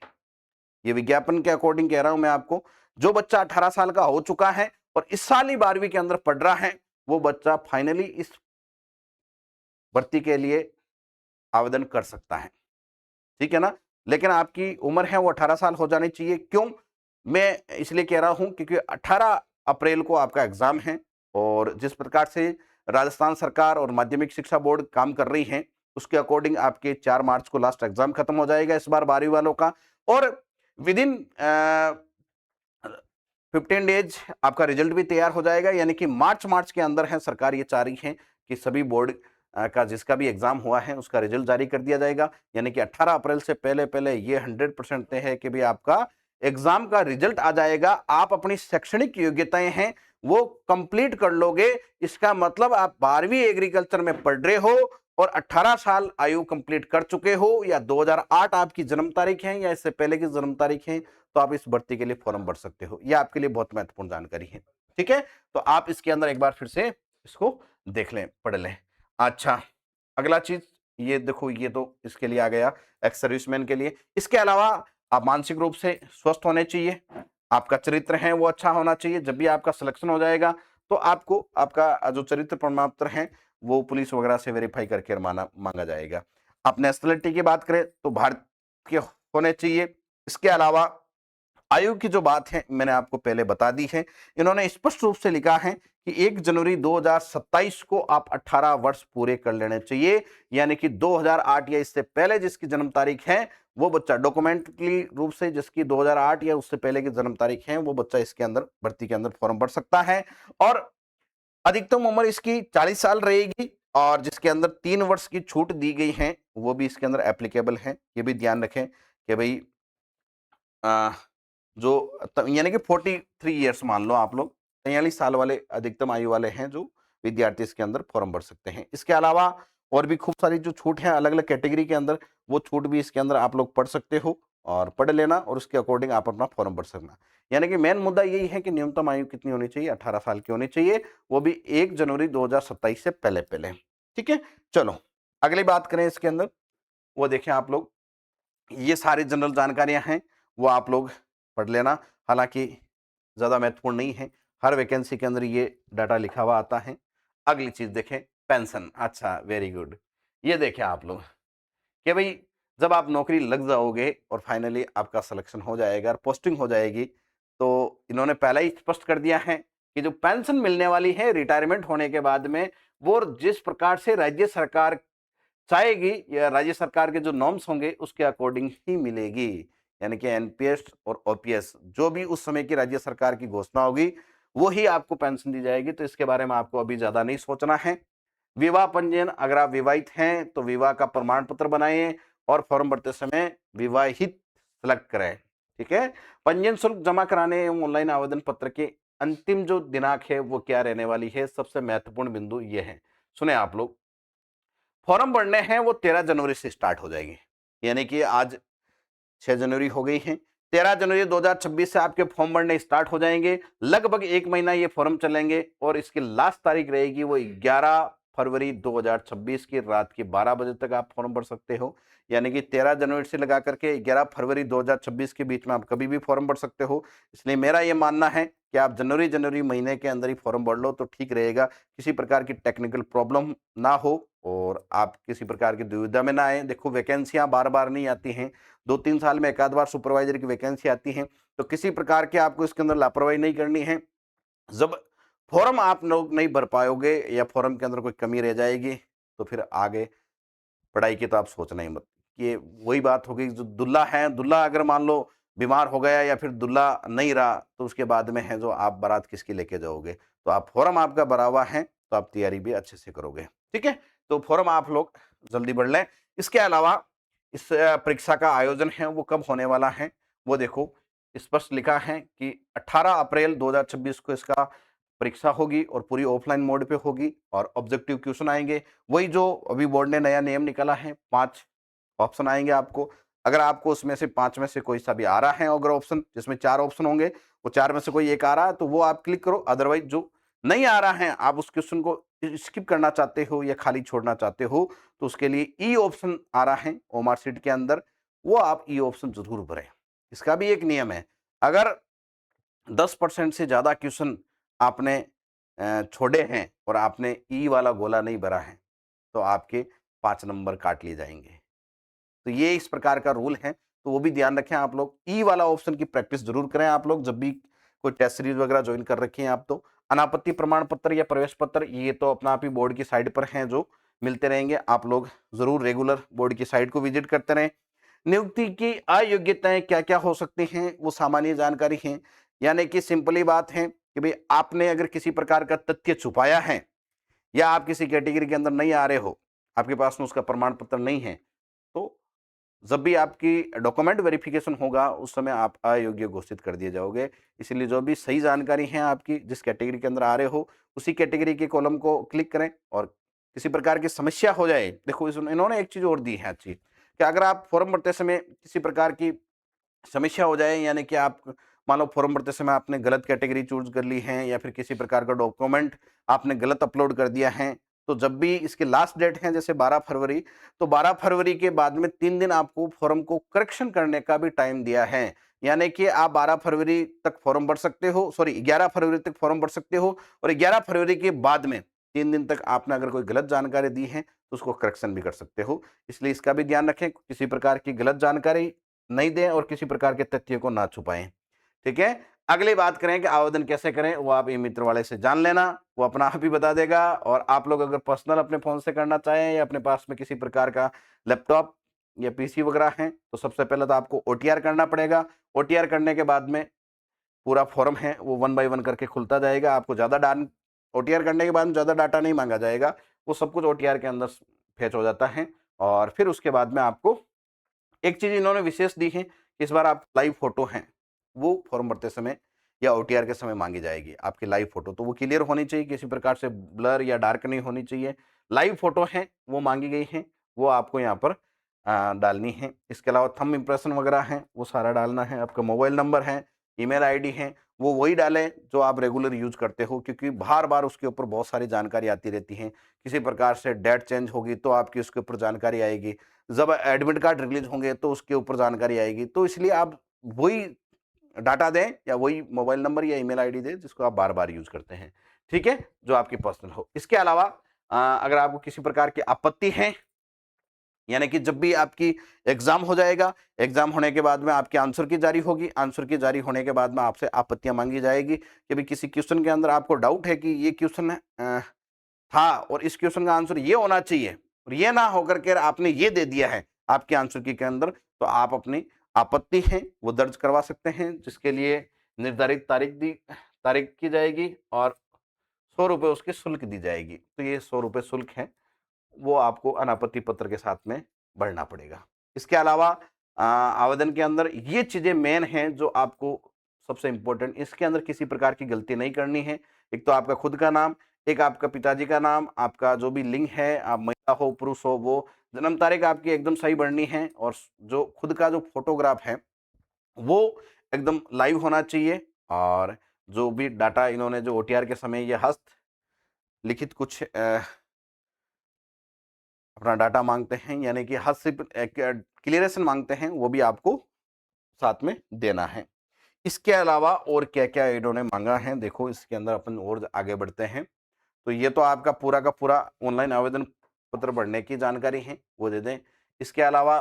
[SPEAKER 1] ये विज्ञापन के अकॉर्डिंग कह रहा हूं मैं आपको, जो बच्चा 18 साल का हो चुका है और इस साल ही 12वीं के अंदर पढ़ रहा है, वो बच्चा फाइनली इस भर्ती के लिए आवेदन कर सकता है। ठीक है ना, लेकिन आपकी उम्र है वो 18 साल हो जानी चाहिए। क्यों मैं इसलिए कह रहा हूं, क्योंकि 18 अप्रैल को आपका एग्जाम है और जिस प्रकार से राजस्थान सरकार और माध्यमिक शिक्षा बोर्ड काम कर रही है उसके अकॉर्डिंग आपके 4 मार्च को लास्ट एग्जाम खत्म हो जाएगा इस बार 12वीं वालों का, और विद इन 15 डेज आपका रिजल्ट भी तैयार हो जाएगा। यानी कि मार्च के अंदर है, सरकार ये चाह रही है कि सभी बोर्ड का जिसका भी एग्जाम हुआ है उसका रिजल्ट जारी कर दिया जाएगा। यानी कि 18 अप्रैल से पहले पहले ये 100% तय है कि भाई आपका एग्जाम का रिजल्ट आ जाएगा। आप अपनी शैक्षणिक योग्यताएं हैं वो कंप्लीट कर लोगे, इसका मतलब आप 12वीं एग्रीकल्चर में पढ़ रहे हो और 18 साल आयु कंप्लीट कर चुके हो, या 2008 आपकी जन्म तारीख है या इससे पहले की जन्म तारीख है, तो आप इस भर्ती के लिए फॉर्म भर सकते हो। यह आपके लिए बहुत महत्वपूर्ण जानकारी है। ठीक है, तो आप इसके अंदर एक बार फिर से इसको देख लें, पढ़ लें। अच्छा, अगला चीज ये देखो, ये तो इसके लिए आ गया एक्स सर्विसमैन के लिए। इसके अलावा आप मानसिक रूप से स्वस्थ होने चाहिए, आपका चरित्र है वो अच्छा होना चाहिए। जब भी आपका सिलेक्शन हो जाएगा तो आपको आपका जो चरित्र प्रमाण पत्र है वो पुलिस वगैरह से वेरीफाई करके मांगा जाएगा। आप नेशनलिटी की बात करें तो भारत के होने चाहिए। इसके अलावा आयु की जो बात है मैंने आपको पहले बता दी है। इन्होंने स्पष्ट रूप से लिखा है कि 1 जनवरी 2027 को आप 18 वर्ष पूरे कर लेने चाहिए, यानी कि 2008 या इससे पहले जिसकी जन्म तारीख है वो बच्चा डॉक्यूमेंटली रूप से जिसकी 2008 या उससे पहले की जन्म तारीख है वो बच्चा इसके अंदर भर्ती के अंदर फॉर्म भर सकता है। और अधिकतम उम्र इसकी 40 साल रहेगी और जिसके अंदर 3 वर्ष की छूट दी गई है वो भी इसके अंदर एप्लीकेबल है। ये भी ध्यान रखें कि भाई अ, जो यानी कि 43 ईयर्स मान लो आप लोग 43 साल वाले अधिकतम आयु वाले हैं जो विद्यार्थी इसके अंदर फॉर्म भर सकते हैं। इसके अलावा और भी खूब सारी जो छूट है अलग अलग कैटेगरी के अंदर वो छूट भी इसके अंदर आप लोग पढ़ सकते हो और पढ़ लेना और उसके अकॉर्डिंग आप अपना फॉर्म भर सकना। यानी कि मेन मुद्दा यही है कि न्यूनतम आयु कितनी होनी चाहिए, 18 साल की होनी चाहिए, वो भी 1 जनवरी 2027 से पहले पहले। ठीक है, चलो अगली बात करें इसके अंदर, वो देखें आप लोग, ये सारी जनरल जानकारियां हैं वो आप लोग पढ़ लेना। हालांकि ज़्यादा महत्वपूर्ण नहीं है, हर वैकेंसी के अंदर ये डाटा लिखा हुआ आता है। अगली चीज़ देखें, पेंशन। अच्छा, वेरी गुड। ये देखें आप लोग कि भाई जब आप नौकरी लग जाओगे और फाइनली आपका सिलेक्शन हो जाएगा और पोस्टिंग हो जाएगी तो इन्होंने पहले ही स्पष्ट कर दिया है कि जो पेंशन मिलने वाली है रिटायरमेंट होने के बाद में वो जिस प्रकार से राज्य सरकार चाहेगी या राज्य सरकार के जो नॉर्म्स होंगे उसके अकॉर्डिंग ही मिलेगी। यानी कि एनपीएस और ओपीएस जो भी उस समय की राज्य सरकार की घोषणा होगी वो ही आपको पेंशन दी जाएगी। तो इसके बारे में आपको अभी ज्यादा नहीं सोचना है। विवाह पंजीयन, अगर आप विवाहित हैं तो विवाह का प्रमाण पत्र बनाएं और फॉर्म भरते समय विवाहित सेलेक्ट करें। ठीक है, पंजीयन शुल्क जमा कराने एवं ऑनलाइन आवेदन पत्र के अंतिम जो दिनांक है वो क्या रहने वाली है, सबसे महत्वपूर्ण बिंदु ये है। सुने आप लोग, फॉर्म भरने हैं वो 13 जनवरी से स्टार्ट हो जाएंगे। यानी कि आज 6 जनवरी हो गई है, 13 जनवरी 2026 से आपके फॉर्म भरने स्टार्ट हो जाएंगे। लगभग 1 महीना ये फॉर्म चलेंगे और इसकी लास्ट तारीख रहेगी वो 11 फरवरी 2026 की रात के 12 बजे तक आप फॉर्म भर सकते हो। यानी कि 13 जनवरी से लगा करके 11 फरवरी 2026 के बीच में आप कभी भी फॉर्म भर सकते हो। इसलिए मेरा ये मानना है कि आप जनवरी महीने के अंदर ही फॉर्म भर लो तो ठीक रहेगा। किसी प्रकार की टेक्निकल प्रॉब्लम ना हो और आप किसी प्रकार की दुविधा में ना आए। देखो, वैकेंसियां बार बार नहीं आती हैं, 2-3 साल में एक आध बार सुपरवाइजर की वैकेंसी आती है। तो किसी प्रकार के आपको इसके अंदर लापरवाही नहीं करनी है। जब फॉर्म आप लोग नहीं भर पाओगे या फॉर्म के अंदर कोई कमी रह जाएगी तो फिर आगे पढ़ाई की तो आप सोचना ही मत। ये वही बात हो गई, जो दुल्हा है, दुल्हा अगर मान लो बीमार हो गया या फिर दुल्हा नहीं रहा तो उसके बाद में है जो आप बारात किसकी लेके जाओगे। तो आप फॉर्म आपका भरा हुआ है तो आप तैयारी भी अच्छे से करोगे। ठीक है, तो फॉर्म आप लोग जल्दी भर लें। इसके अलावा इस परीक्षा का आयोजन है वो कब होने वाला है वो देखो, स्पष्ट लिखा है कि 18 अप्रैल 2026 को इसका परीक्षा होगी और पूरी ऑफलाइन मोड पे होगी और ऑब्जेक्टिव क्वेश्चन आएंगे। वही जो अभी बोर्ड ने नया नियम निकाला है, 5 ऑप्शन आएंगे आपको। अगर आपको उसमें से 5 में से कोई सा भी आ रहा है, अगर ऑप्शन जिसमें 4 ऑप्शन होंगे वो 4 में से कोई एक आ रहा है तो वो आप क्लिक करो। अदरवाइज जो नहीं आ रहा है, आप उस क्वेश्चन को स्किप करना चाहते हो या खाली छोड़ना चाहते हो तो उसके लिए ई ऑप्शन आ रहा है ओमार सीट के अंदर, वो आप ई ऑप्शन जरूर भरें। इसका भी एक नियम है, अगर 10% से ज़्यादा क्वेश्चन आपने छोड़े हैं और आपने ई वाला गोला नहीं भरा है तो आपके 5 नंबर काट लिए जाएंगे। तो ये इस प्रकार का रूल है, तो वो भी ध्यान रखें आप लोग। ई वाला ऑप्शन की प्रैक्टिस जरूर करें आप लोग जब भी कोई टेस्ट सीरीज वगैरह ज्वाइन कर रखे हैं आप तो। अनापत्ति प्रमाण पत्र या प्रवेश पत्र ये तो अपना आप ही बोर्ड की साइट पर हैं जो मिलते रहेंगे। आप लोग जरूर रेगुलर बोर्ड की साइट को विजिट करते रहें। नियुक्ति की अयोग्यताएं क्या क्या हो सकती हैं वो सामान्य जानकारी है। यानी कि सिंपली बात है कि भाई आपने अगर किसी प्रकार का तथ्य छुपाया है या आप किसी कैटेगरी के अंदर नहीं आ रहे हो, आपके पास में उसका प्रमाण पत्र नहीं है, तो जब भी आपकी डॉक्यूमेंट वेरिफिकेशन होगा उस समय आप अयोग्य घोषित कर दिए जाओगे। इसलिए जो भी सही जानकारी है आपकी जिस कैटेगरी के अंदर आ रहे हो उसी कैटेगरी के कॉलम को क्लिक करें। और किसी प्रकार की समस्या हो जाए, देखो इन्होंने एक चीज और दी है अच्छी कि अगर आप फॉर्म भरते समय किसी प्रकार की समस्या हो जाए, यानी कि आप मान लो फॉर्म भरते समय आपने गलत कैटेगरी चूज कर ली है या फिर किसी प्रकार का डॉक्यूमेंट आपने गलत अपलोड कर दिया है, तो जब भी इसके लास्ट डेट है जैसे 12 फरवरी, तो 12 फरवरी के बाद में 3 दिन आपको फॉर्म को करेक्शन करने का भी टाइम दिया है। यानी कि आप 12 फरवरी तक फॉर्म भर सकते हो, सॉरी 11 फरवरी तक फॉर्म भर सकते हो, और 11 फरवरी के बाद में 3 दिन तक आपने अगर कोई गलत जानकारी दी है तो उसको करेक्शन भी कर सकते हो। इसलिए इसका भी ध्यान रखें, किसी प्रकार की गलत जानकारी नहीं दें और किसी प्रकार के तथ्य को ना छुपाएं। ठीक है। अगली बात करें कि आवेदन कैसे करें, वो आप ई मित्र वाले से जान लेना, वो अपना आप ही बता देगा। और आप लोग अगर पर्सनल अपने फोन से करना चाहें या अपने पास में किसी प्रकार का लैपटॉप या पीसी वगैरह है, तो सबसे पहले तो आपको ओटीआर करना पड़ेगा। ओटीआर करने के बाद में पूरा फॉर्म है वो 1 बाय 1 करके खुलता जाएगा। आपको ओटीआर करने के बाद ज़्यादा डाटा नहीं मांगा जाएगा, वो सब कुछ ओटीआर के अंदर फेच हो जाता है। और फिर उसके बाद में आपको एक चीज़ इन्होंने विशेष दी है, इस बार आप लाइव फोटो हैं, वो फॉर्म भरते समय या ओटीआर के समय मांगी जाएगी, आपकी लाइव फोटो। तो वो क्लियर होनी चाहिए, किसी प्रकार से ब्लर या डार्क नहीं होनी चाहिए। लाइव फोटो है वो मांगी गई है, वो आपको यहाँ पर डालनी है। इसके अलावा थंब इम्प्रेशन वगैरह हैं, वो सारा डालना है। आपका मोबाइल नंबर है, ईमेल आईडी है, वो वही डालें जो आप रेगुलर यूज़ करते हो, क्योंकि बार-बार उसके ऊपर बहुत सारी जानकारी आती रहती है। किसी प्रकार से डेट चेंज होगी तो आपकी उसके ऊपर जानकारी आएगी। जब एडमिट कार्ड रिलीज़ होंगे तो उसके ऊपर जानकारी आएगी। तो इसलिए आप वही डाटा दें या वही मोबाइल नंबर या ईमेल आईडी दें जिसको आप बार-बार यूज़ करते हैं। ठीक है? जो आपकी पर्सनल हो। इसके अलावा अगर आपको किसी प्रकार की आपत्ति है, यानी कि जब भी आपकी एग्जाम हो जाएगा, एग्जाम होने के बाद में आपकी आंसर की जारी होगी, आंसर की जारी होने के बाद में आपसे आपत्तियां मांगी जाएगी कि भाई किसी क्वेश्चन के अंदर आपको डाउट है कि ये क्वेश्चन था और इस क्वेश्चन का आंसर ये होना चाहिए और ये ना होकर के आपने ये दे दिया है आपके आंसर की के अंदर, तो आप अपनी आपत्ति है वो दर्ज करवा सकते हैं, जिसके लिए निर्धारित तारीख की जाएगी और 100 रुपये उसकी शुल्क दी जाएगी। तो ये 100 रुपये शुल्क है, वो आपको अनापत्ति पत्र के साथ में भरना पड़ेगा। इसके अलावा आवेदन के अंदर ये चीज़ें मेन हैं जो आपको सबसे इम्पोर्टेंट, इसके अंदर किसी प्रकार की गलती नहीं करनी है। एक तो आपका खुद का नाम, एक आपका पिताजी का नाम, आपका जो भी लिंग है, आप महिला हो, पुरुष हो, वो जन्म तारीख आपकी एकदम सही भरनी है और जो खुद का जो फ़ोटोग्राफ है, वो एकदम लाइव होना चाहिए। और जो भी डाटा इन्होंने जो ओटीआर के समय ये हस्तलिखित कुछ अपना डाटा माँगते हैं, यानी कि क्लियरेशन माँगते हैं, वो भी आपको साथ में देना है। इसके अलावा और क्या-क्या इन्होंने माँगा है, देखो इसके अंदर अपन और आगे बढ़ते हैं। तो ये तो आपका पूरा का पूरा ऑनलाइन आवेदन पत्र भरने की जानकारी है, वो दे दें। इसके अलावा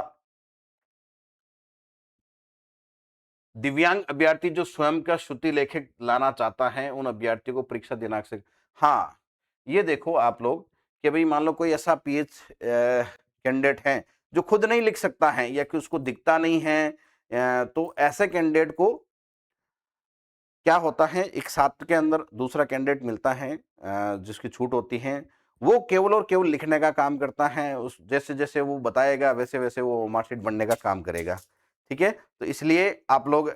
[SPEAKER 1] दिव्यांग अभ्यर्थी जो स्वयं का श्रुति लेखक लाना चाहता है, उन अभ्यर्थियों को परीक्षा दिनांक से हाँ, ये देखो आप लोग कि भई मान लो कोई ऐसा कैंडिडेट है, जो खुद नहीं लिख सकता है या कि उसको दिखता नहीं है, तो ऐसे कैंडिडेट को क्या होता है, एक छात्र के अंदर दूसरा कैंडिडेट मिलता है जिसकी छूट होती है, वो केवल और केवल लिखने का काम करता है। उस जैसे-जैसे वो बताएगा वैसे-वैसे वो मार्कशीट बनने का काम करेगा। ठीक है? तो इसलिए आप लोग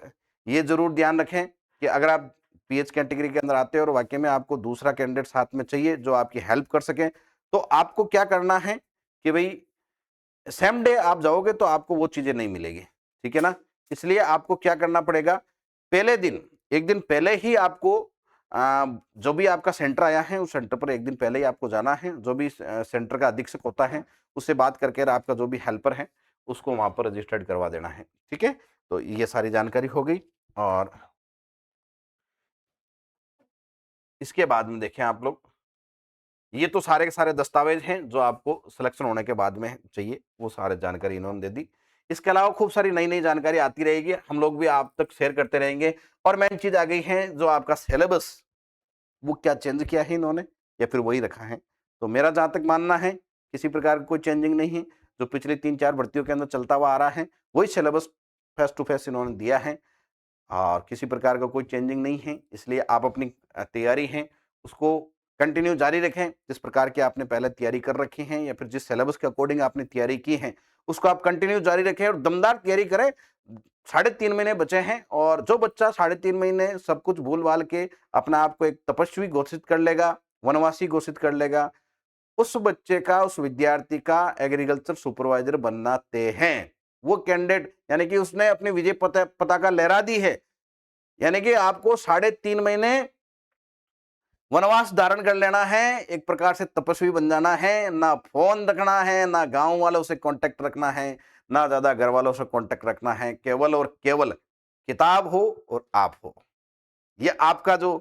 [SPEAKER 1] ये ज़रूर ध्यान रखें कि अगर आप पीएच कैटेगरी के अंदर आते हो और वाक़ई में आपको दूसरा कैंडिडेट साथ में चाहिए जो आपकी हेल्प कर सके, तो आपको क्या करना है कि भई सेम डे आप जाओगे तो आपको वो चीज़ें नहीं मिलेगी। ठीक है ना? इसलिए आपको क्या करना पड़ेगा, पहले दिन, 1 दिन पहले ही आपको जो भी आपका सेंटर आया है, उस सेंटर पर 1 दिन पहले ही आपको जाना है। जो भी सेंटर का अधीक्षक होता है, उससे बात करके आपका जो भी हेल्पर है, उसको वहाँ पर रजिस्टर्ड करवा देना है। ठीक है? तो ये सारी जानकारी हो गई और इसके बाद में देखें आप लोग, ये तो सारे के सारे दस्तावेज हैं जो आपको सिलेक्शन होने के बाद में चाहिए, वो सारे जानकारी इन्होंने दे दी। इसके अलावा खूब सारी नई-नई जानकारी आती रहेगी, हम लोग भी आप तक शेयर करते रहेंगे। और मेन चीज़ आ गई है जो आपका सिलेबस, वो क्या चेंज किया है इन्होंने या फिर वही रखा है? तो मेरा जहाँ तक मानना है, किसी प्रकार का कोई चेंजिंग नहीं है, जो पिछली 3-4 भर्तियों के अंदर चलता हुआ आ रहा है, वही सिलेबस फेस टू फेस इन्होंने दिया है और किसी प्रकार का कोई चेंजिंग नहीं है। इसलिए आप अपनी तैयारी है उसको कंटिन्यू जारी रखें। जिस प्रकार की आपने पहले तैयारी कर रखी है या फिर जिस सिलेबस के अकॉर्डिंग आपने तैयारी की है, उसको आप कंटिन्यू जारी रखें और दमदार तैयारी करें। साढ़े 3 महीने बचे हैं और जो बच्चा साढ़े 3 महीने सब कुछ भूल-भाल के अपने आप को एक तपस्वी घोषित कर लेगा, वनवासी घोषित कर लेगा, उस बच्चे का, उस विद्यार्थी का एग्रीकल्चर सुपरवाइजर बनना तय है। वो कैंडिडेट यानी कि उसने अपनी विजय पताका लहरा दी है। यानी कि आपको साढ़े 3 महीने वनवास धारण कर लेना है, एक प्रकार से तपस्वी बन जाना है, ना फ़ोन रखना है, ना गाँव वालों से कॉन्टैक्ट रखना है, ना ज़्यादा घर वालों से कॉन्टैक्ट रखना है, केवल और केवल किताब हो और आप हो, ये आपका जो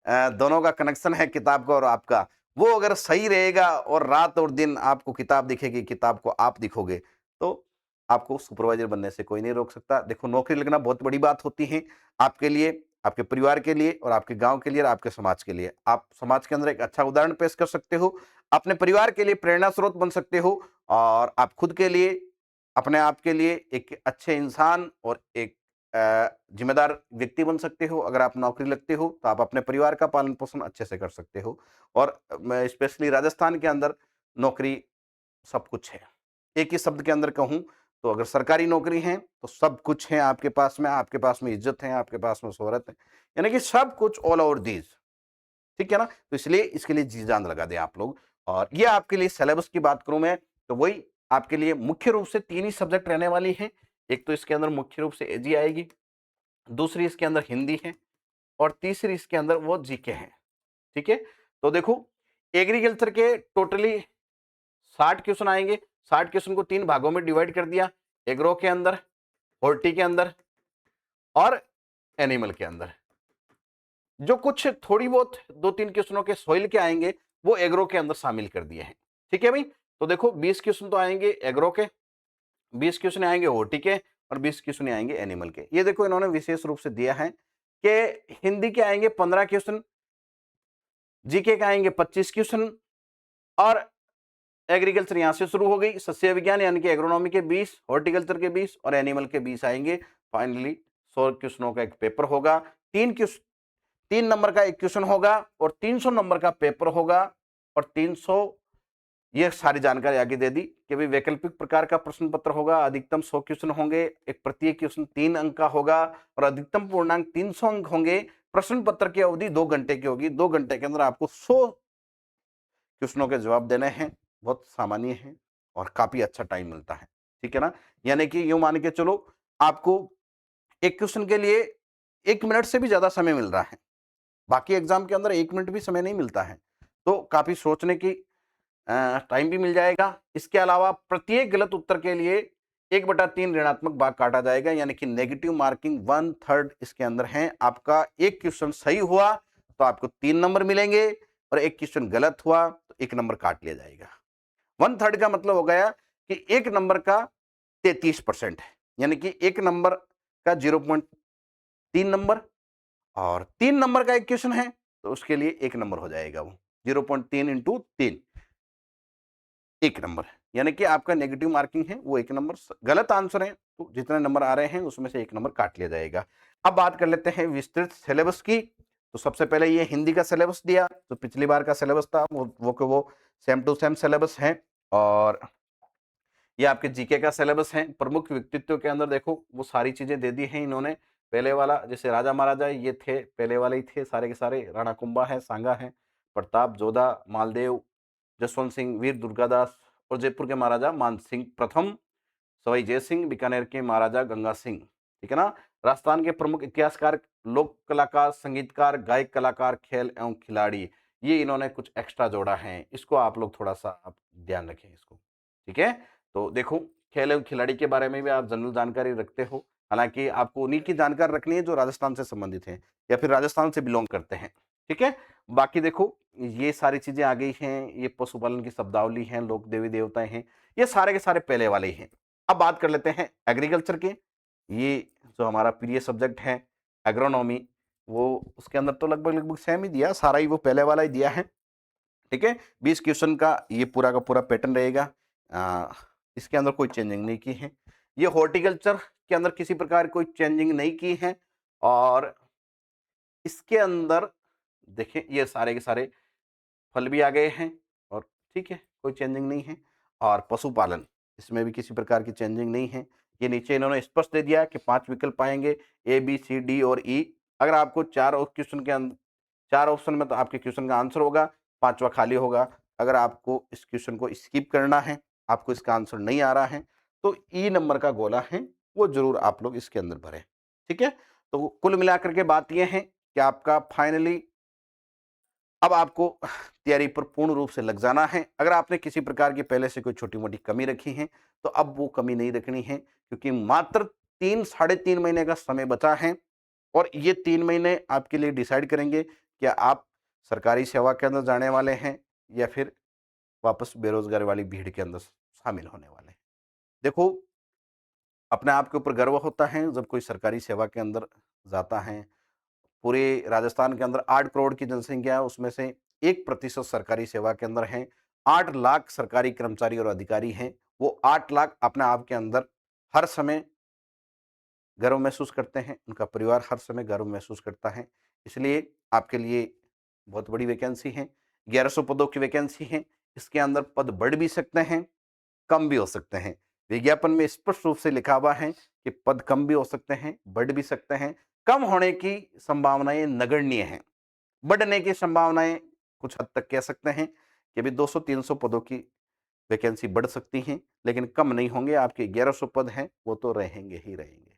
[SPEAKER 1] दोनों का कनेक्शन है, किताब का और आपका, वो अगर सही रहेगा और रात और दिन आपको किताब दिखेगी, किताब को आप दिखोगे, तो आपको सुपरवाइजर बनने से कोई नहीं रोक सकता। देखो, नौकरी लगना बहुत बड़ी बात होती है आपके लिए, आपके परिवार के लिए और आपके गांव के लिए और आपके समाज के लिए। आप समाज के अंदर एक अच्छा उदाहरण पेश कर सकते हो, अपने परिवार के लिए प्रेरणा स्रोत बन सकते हो और आप खुद के लिए, अपने आप के लिए एक अच्छे इंसान और एक जिम्मेदार व्यक्ति बन सकते हो। अगर आप नौकरी लगते हो तो आप अपने परिवार का पालन पोषण अच्छे से कर सकते हो। और मैं स्पेशली राजस्थान के अंदर नौकरी सब कुछ है। एक ही शब्द के अंदर कहूं तो अगर सरकारी नौकरी है तो सब कुछ है आपके पास में इज्जत है, आपके पास में शोहरत है, यानी कि सब कुछ ऑल ओवर दीज। ठीक है ना? तो इसलिए इसके लिए जी जान लगा दें आप लोग। और ये आपके लिए सिलेबस की बात करूं मैं, तो वही आपके लिए मुख्य रूप से 3 ही सब्जेक्ट रहने वाली हैं। एक तो इसके अंदर मुख्य रूप से एजी आएगी, दूसरी इसके अंदर हिंदी है और तीसरी इसके अंदर वो जीके है। ठीक है? तो देखो, एग्रीकल्चर के टोटली 60 क्वेश्चन आएंगे। 60 क्वेश्चन को 3 भागों में डिवाइड कर दिया, एग्रो के अंदर, हॉर्टी के अंदर और एनिमल के अंदर। जो कुछ थोड़ी बहुत 2-3 क्वेश्चनों के सॉइल के आएंगे वो एग्रो के अंदर शामिल कर दिए हैं। ठीक है भाई? तो देखो, 20 क्वेश्चन तो आएंगे एग्रो के, 20 क्वेश्चन आएंगे हॉर्टी के और 20 क्वेश्चन आएंगे एनिमल के। ये देखो, इन्होंने विशेष रूप से दिया है कि हिंदी के आएंगे 15 क्वेश्चन, जीके के आएंगे 25 क्वेश्चन और एग्रीकल्चर यहां से शुरू हो गई, सस्य विज्ञान यानी कि एग्रोनॉमी के 20, हॉर्टिकल्चर के 20 और एनिमल के 20 आएंगे। फाइनली 100 क्वेश्चनों का एक पेपर होगा। 3 नंबर का एक क्वेश्चन होगा और 300 नंबर का पेपर होगा। और 300, ये सारी जानकारी आगे दे दी कि भाई वैकल्पिक प्रकार का प्रश्न पत्र होगा। अधिकतम 100 क्वेश्चन होंगे, एक प्रत्येक क्वेश्चन 3 अंक का होगा और अधिकतम पूर्णांक 300 अंक होंगे। प्रश्न पत्र की अवधि 2 घंटे की होगी। 2 घंटे के अंदर आपको 100 क्वेश्चनों के जवाब देने हैं। बहुत सामान्य है और काफी अच्छा टाइम मिलता है। ठीक है ना? यानी कि यूं मान के चलो, आपको एक क्वेश्चन के लिए 1 मिनट से भी ज्यादा समय मिल रहा है। बाकी एग्जाम के अंदर 1 मिनट भी समय नहीं मिलता है। तो काफी सोचने की टाइम भी मिल जाएगा। इसके अलावा प्रत्येक गलत उत्तर के लिए 1/3 ऋणात्मक भाग काटा जाएगा, यानी कि नेगेटिव मार्किंग 1/3 इसके अंदर है। आपका एक क्वेश्चन सही हुआ तो आपको 3 नंबर मिलेंगे और एक क्वेश्चन गलत हुआ तो 1 नंबर काट लिया जाएगा। 1/3 का मतलब हो गया कि 1 नंबर का 33% है, यानी कि 1 नंबर का 0.3 नंबर और 3 नंबर का एक क्वेश्चन है तो उसके लिए 1 नंबर हो जाएगा। वो 0.3 इंटू 3 1 नंबर है, यानी कि आपका नेगेटिव मार्किंग है वो 1 नंबर। गलत आंसर है तो जितने नंबर आ रहे हैं उसमें से 1 नंबर काट लिया जाएगा। अब बात कर लेते हैं विस्तृत सिलेबस की। तो सबसे पहले ये हिंदी का सिलेबस दिया, तो पिछली बार का सिलेबस था वो सेम टू सेम सिलेबस है। और ये आपके जीके का सिलेबस है। प्रमुख व्यक्तित्व के अंदर देखो वो सारी चीजें दे दी हैं इन्होंने। पहले वाला जैसे राजा महाराजा ये थे, पहले वाले ही थे सारे के सारे। राणा कुंभा है, सांगा है, प्रताप, जोधा, मालदेव, जसवंत सिंह, वीर दुर्गादास और जयपुर के महाराजा मान सिंह प्रथम, सवाई जय सिंह, बीकानेर के महाराजा गंगा सिंह। ठीक है ना? राजस्थान के प्रमुख इतिहासकार, लोक कलाकार, संगीतकार, गायक कलाकार, खेल एवं खिलाड़ी, ये इन्होंने कुछ एक्स्ट्रा जोड़ा है। इसको आप लोग थोड़ा सा आप ध्यान रखें इसको। ठीक है? तो देखो, खेल एवं खिलाड़ी के बारे में भी आप जनरल जानकारी रखते हो, हालांकि आपको उन्हीं की जानकारी रखनी है जो राजस्थान से संबंधित है या फिर राजस्थान से बिलोंग करते हैं। ठीक है? बाकी देखो, ये सारी चीजें आ गई हैं, ये पशुपालन की शब्दावली है, लोक देवी देवताएं हैं, ये सारे के सारे पहले वाले ही हैं। अब बात कर लेते हैं एग्रीकल्चर के। ये जो हमारा प्रिय सब्जेक्ट है एग्रोनॉमी, वो उसके अंदर तो लगभग लगभग सेम ही दिया, सारा ही वो पहले वाला ही दिया है। ठीक है? 20 क्वेश्चन का ये पूरा का पूरा पैटर्न रहेगा। इसके अंदर कोई चेंजिंग नहीं की है। ये हॉर्टिकल्चर के अंदर किसी प्रकार कोई चेंजिंग नहीं की है। और इसके अंदर देखिए, ये सारे के सारे फल भी आ गए हैं और ठीक है, कोई चेंजिंग नहीं है। और पशुपालन, इसमें भी किसी प्रकार की चेंजिंग नहीं है। ये नीचे इन्होंने स्पष्ट दे दिया कि 5 विकल्प आएंगे, ए बी सी डी और ई। अगर आपको 4 क्वेश्चन के अंदर 4 ऑप्शन में तो आपके क्वेश्चन का आंसर होगा, 5वां खाली होगा। अगर आपको इस क्वेश्चन को स्किप करना है, आपको इसका आंसर नहीं आ रहा है, तो ई नंबर का गोला है वो जरूर आप लोग इसके अंदर भरें। ठीक है? तो कुल मिलाकर के बात यह है कि आपका फाइनली अब आपको तैयारी पर पूर्ण रूप से लग जाना है। अगर आपने किसी प्रकार की पहले से कोई छोटी-मोटी कमी रखी है, तो अब वो कमी नहीं रखनी है, क्योंकि मात्र 3 साढ़े 3 महीने का समय बचा है और ये 3 महीने आपके लिए डिसाइड करेंगे कि आप सरकारी सेवा के अंदर जाने वाले हैं या फिर वापस बेरोज़गारी वाली भीड़ के अंदर शामिल होने वाले हैं। देखो, अपने आप के ऊपर गर्व होता है जब कोई सरकारी सेवा के अंदर जाता है। पूरे राजस्थान के अंदर 8 करोड़ की जनसंख्या है, उसमें से 1% सरकारी सेवा के अंदर हैं। 8 लाख सरकारी कर्मचारी और अधिकारी हैं। वो 8 लाख अपने आप के अंदर हर समय गर्व महसूस करते हैं, उनका परिवार हर समय गर्व महसूस करता है। इसलिए आपके लिए बहुत बड़ी वैकेंसी है, 1100 पदों की वैकेंसी है। इसके अंदर पद बढ़ भी सकते हैं, कम भी हो सकते हैं। विज्ञापन में स्पष्ट रूप से लिखा हुआ है कि पद कम भी हो सकते हैं, बढ़ भी सकते हैं। कम होने की संभावनाएँ नगण्य हैं, बढ़ने की संभावनाएँ कुछ हद तक कह सकते हैं कि अभी 200-300 पदों की वैकेंसी बढ़ सकती हैं, लेकिन कम नहीं होंगे। आपके 1100 पद हैं, वो तो रहेंगे ही रहेंगे।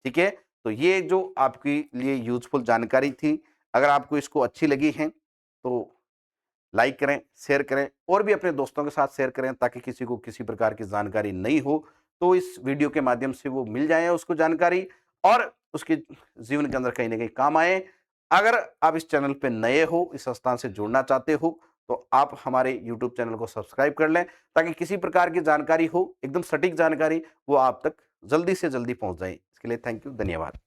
[SPEAKER 1] ठीक है? तो ये जो आपके लिए यूज़फुल जानकारी थी, अगर आपको इसको अच्छी लगी है, तो लाइक करें, शेयर करें और भी अपने दोस्तों के साथ शेयर करें ताकि किसी को किसी प्रकार की जानकारी नहीं हो, तो इस वीडियो के माध्यम से वो मिल जाए उसको जानकारी और उसके जीवन के अंदर कहीं न कहीं काम आए। अगर आप इस चैनल पे नए हो, इस संस्थान से जुड़ना चाहते हो, तो आप हमारे यूट्यूब चैनल को सब्सक्राइब कर लें ताकि किसी प्रकार की जानकारी हो, एकदम सटीक जानकारी, वो आप तक जल्दी से जल्दी पहुँच जाए। इसके लिए थैंक यू, धन्यवाद।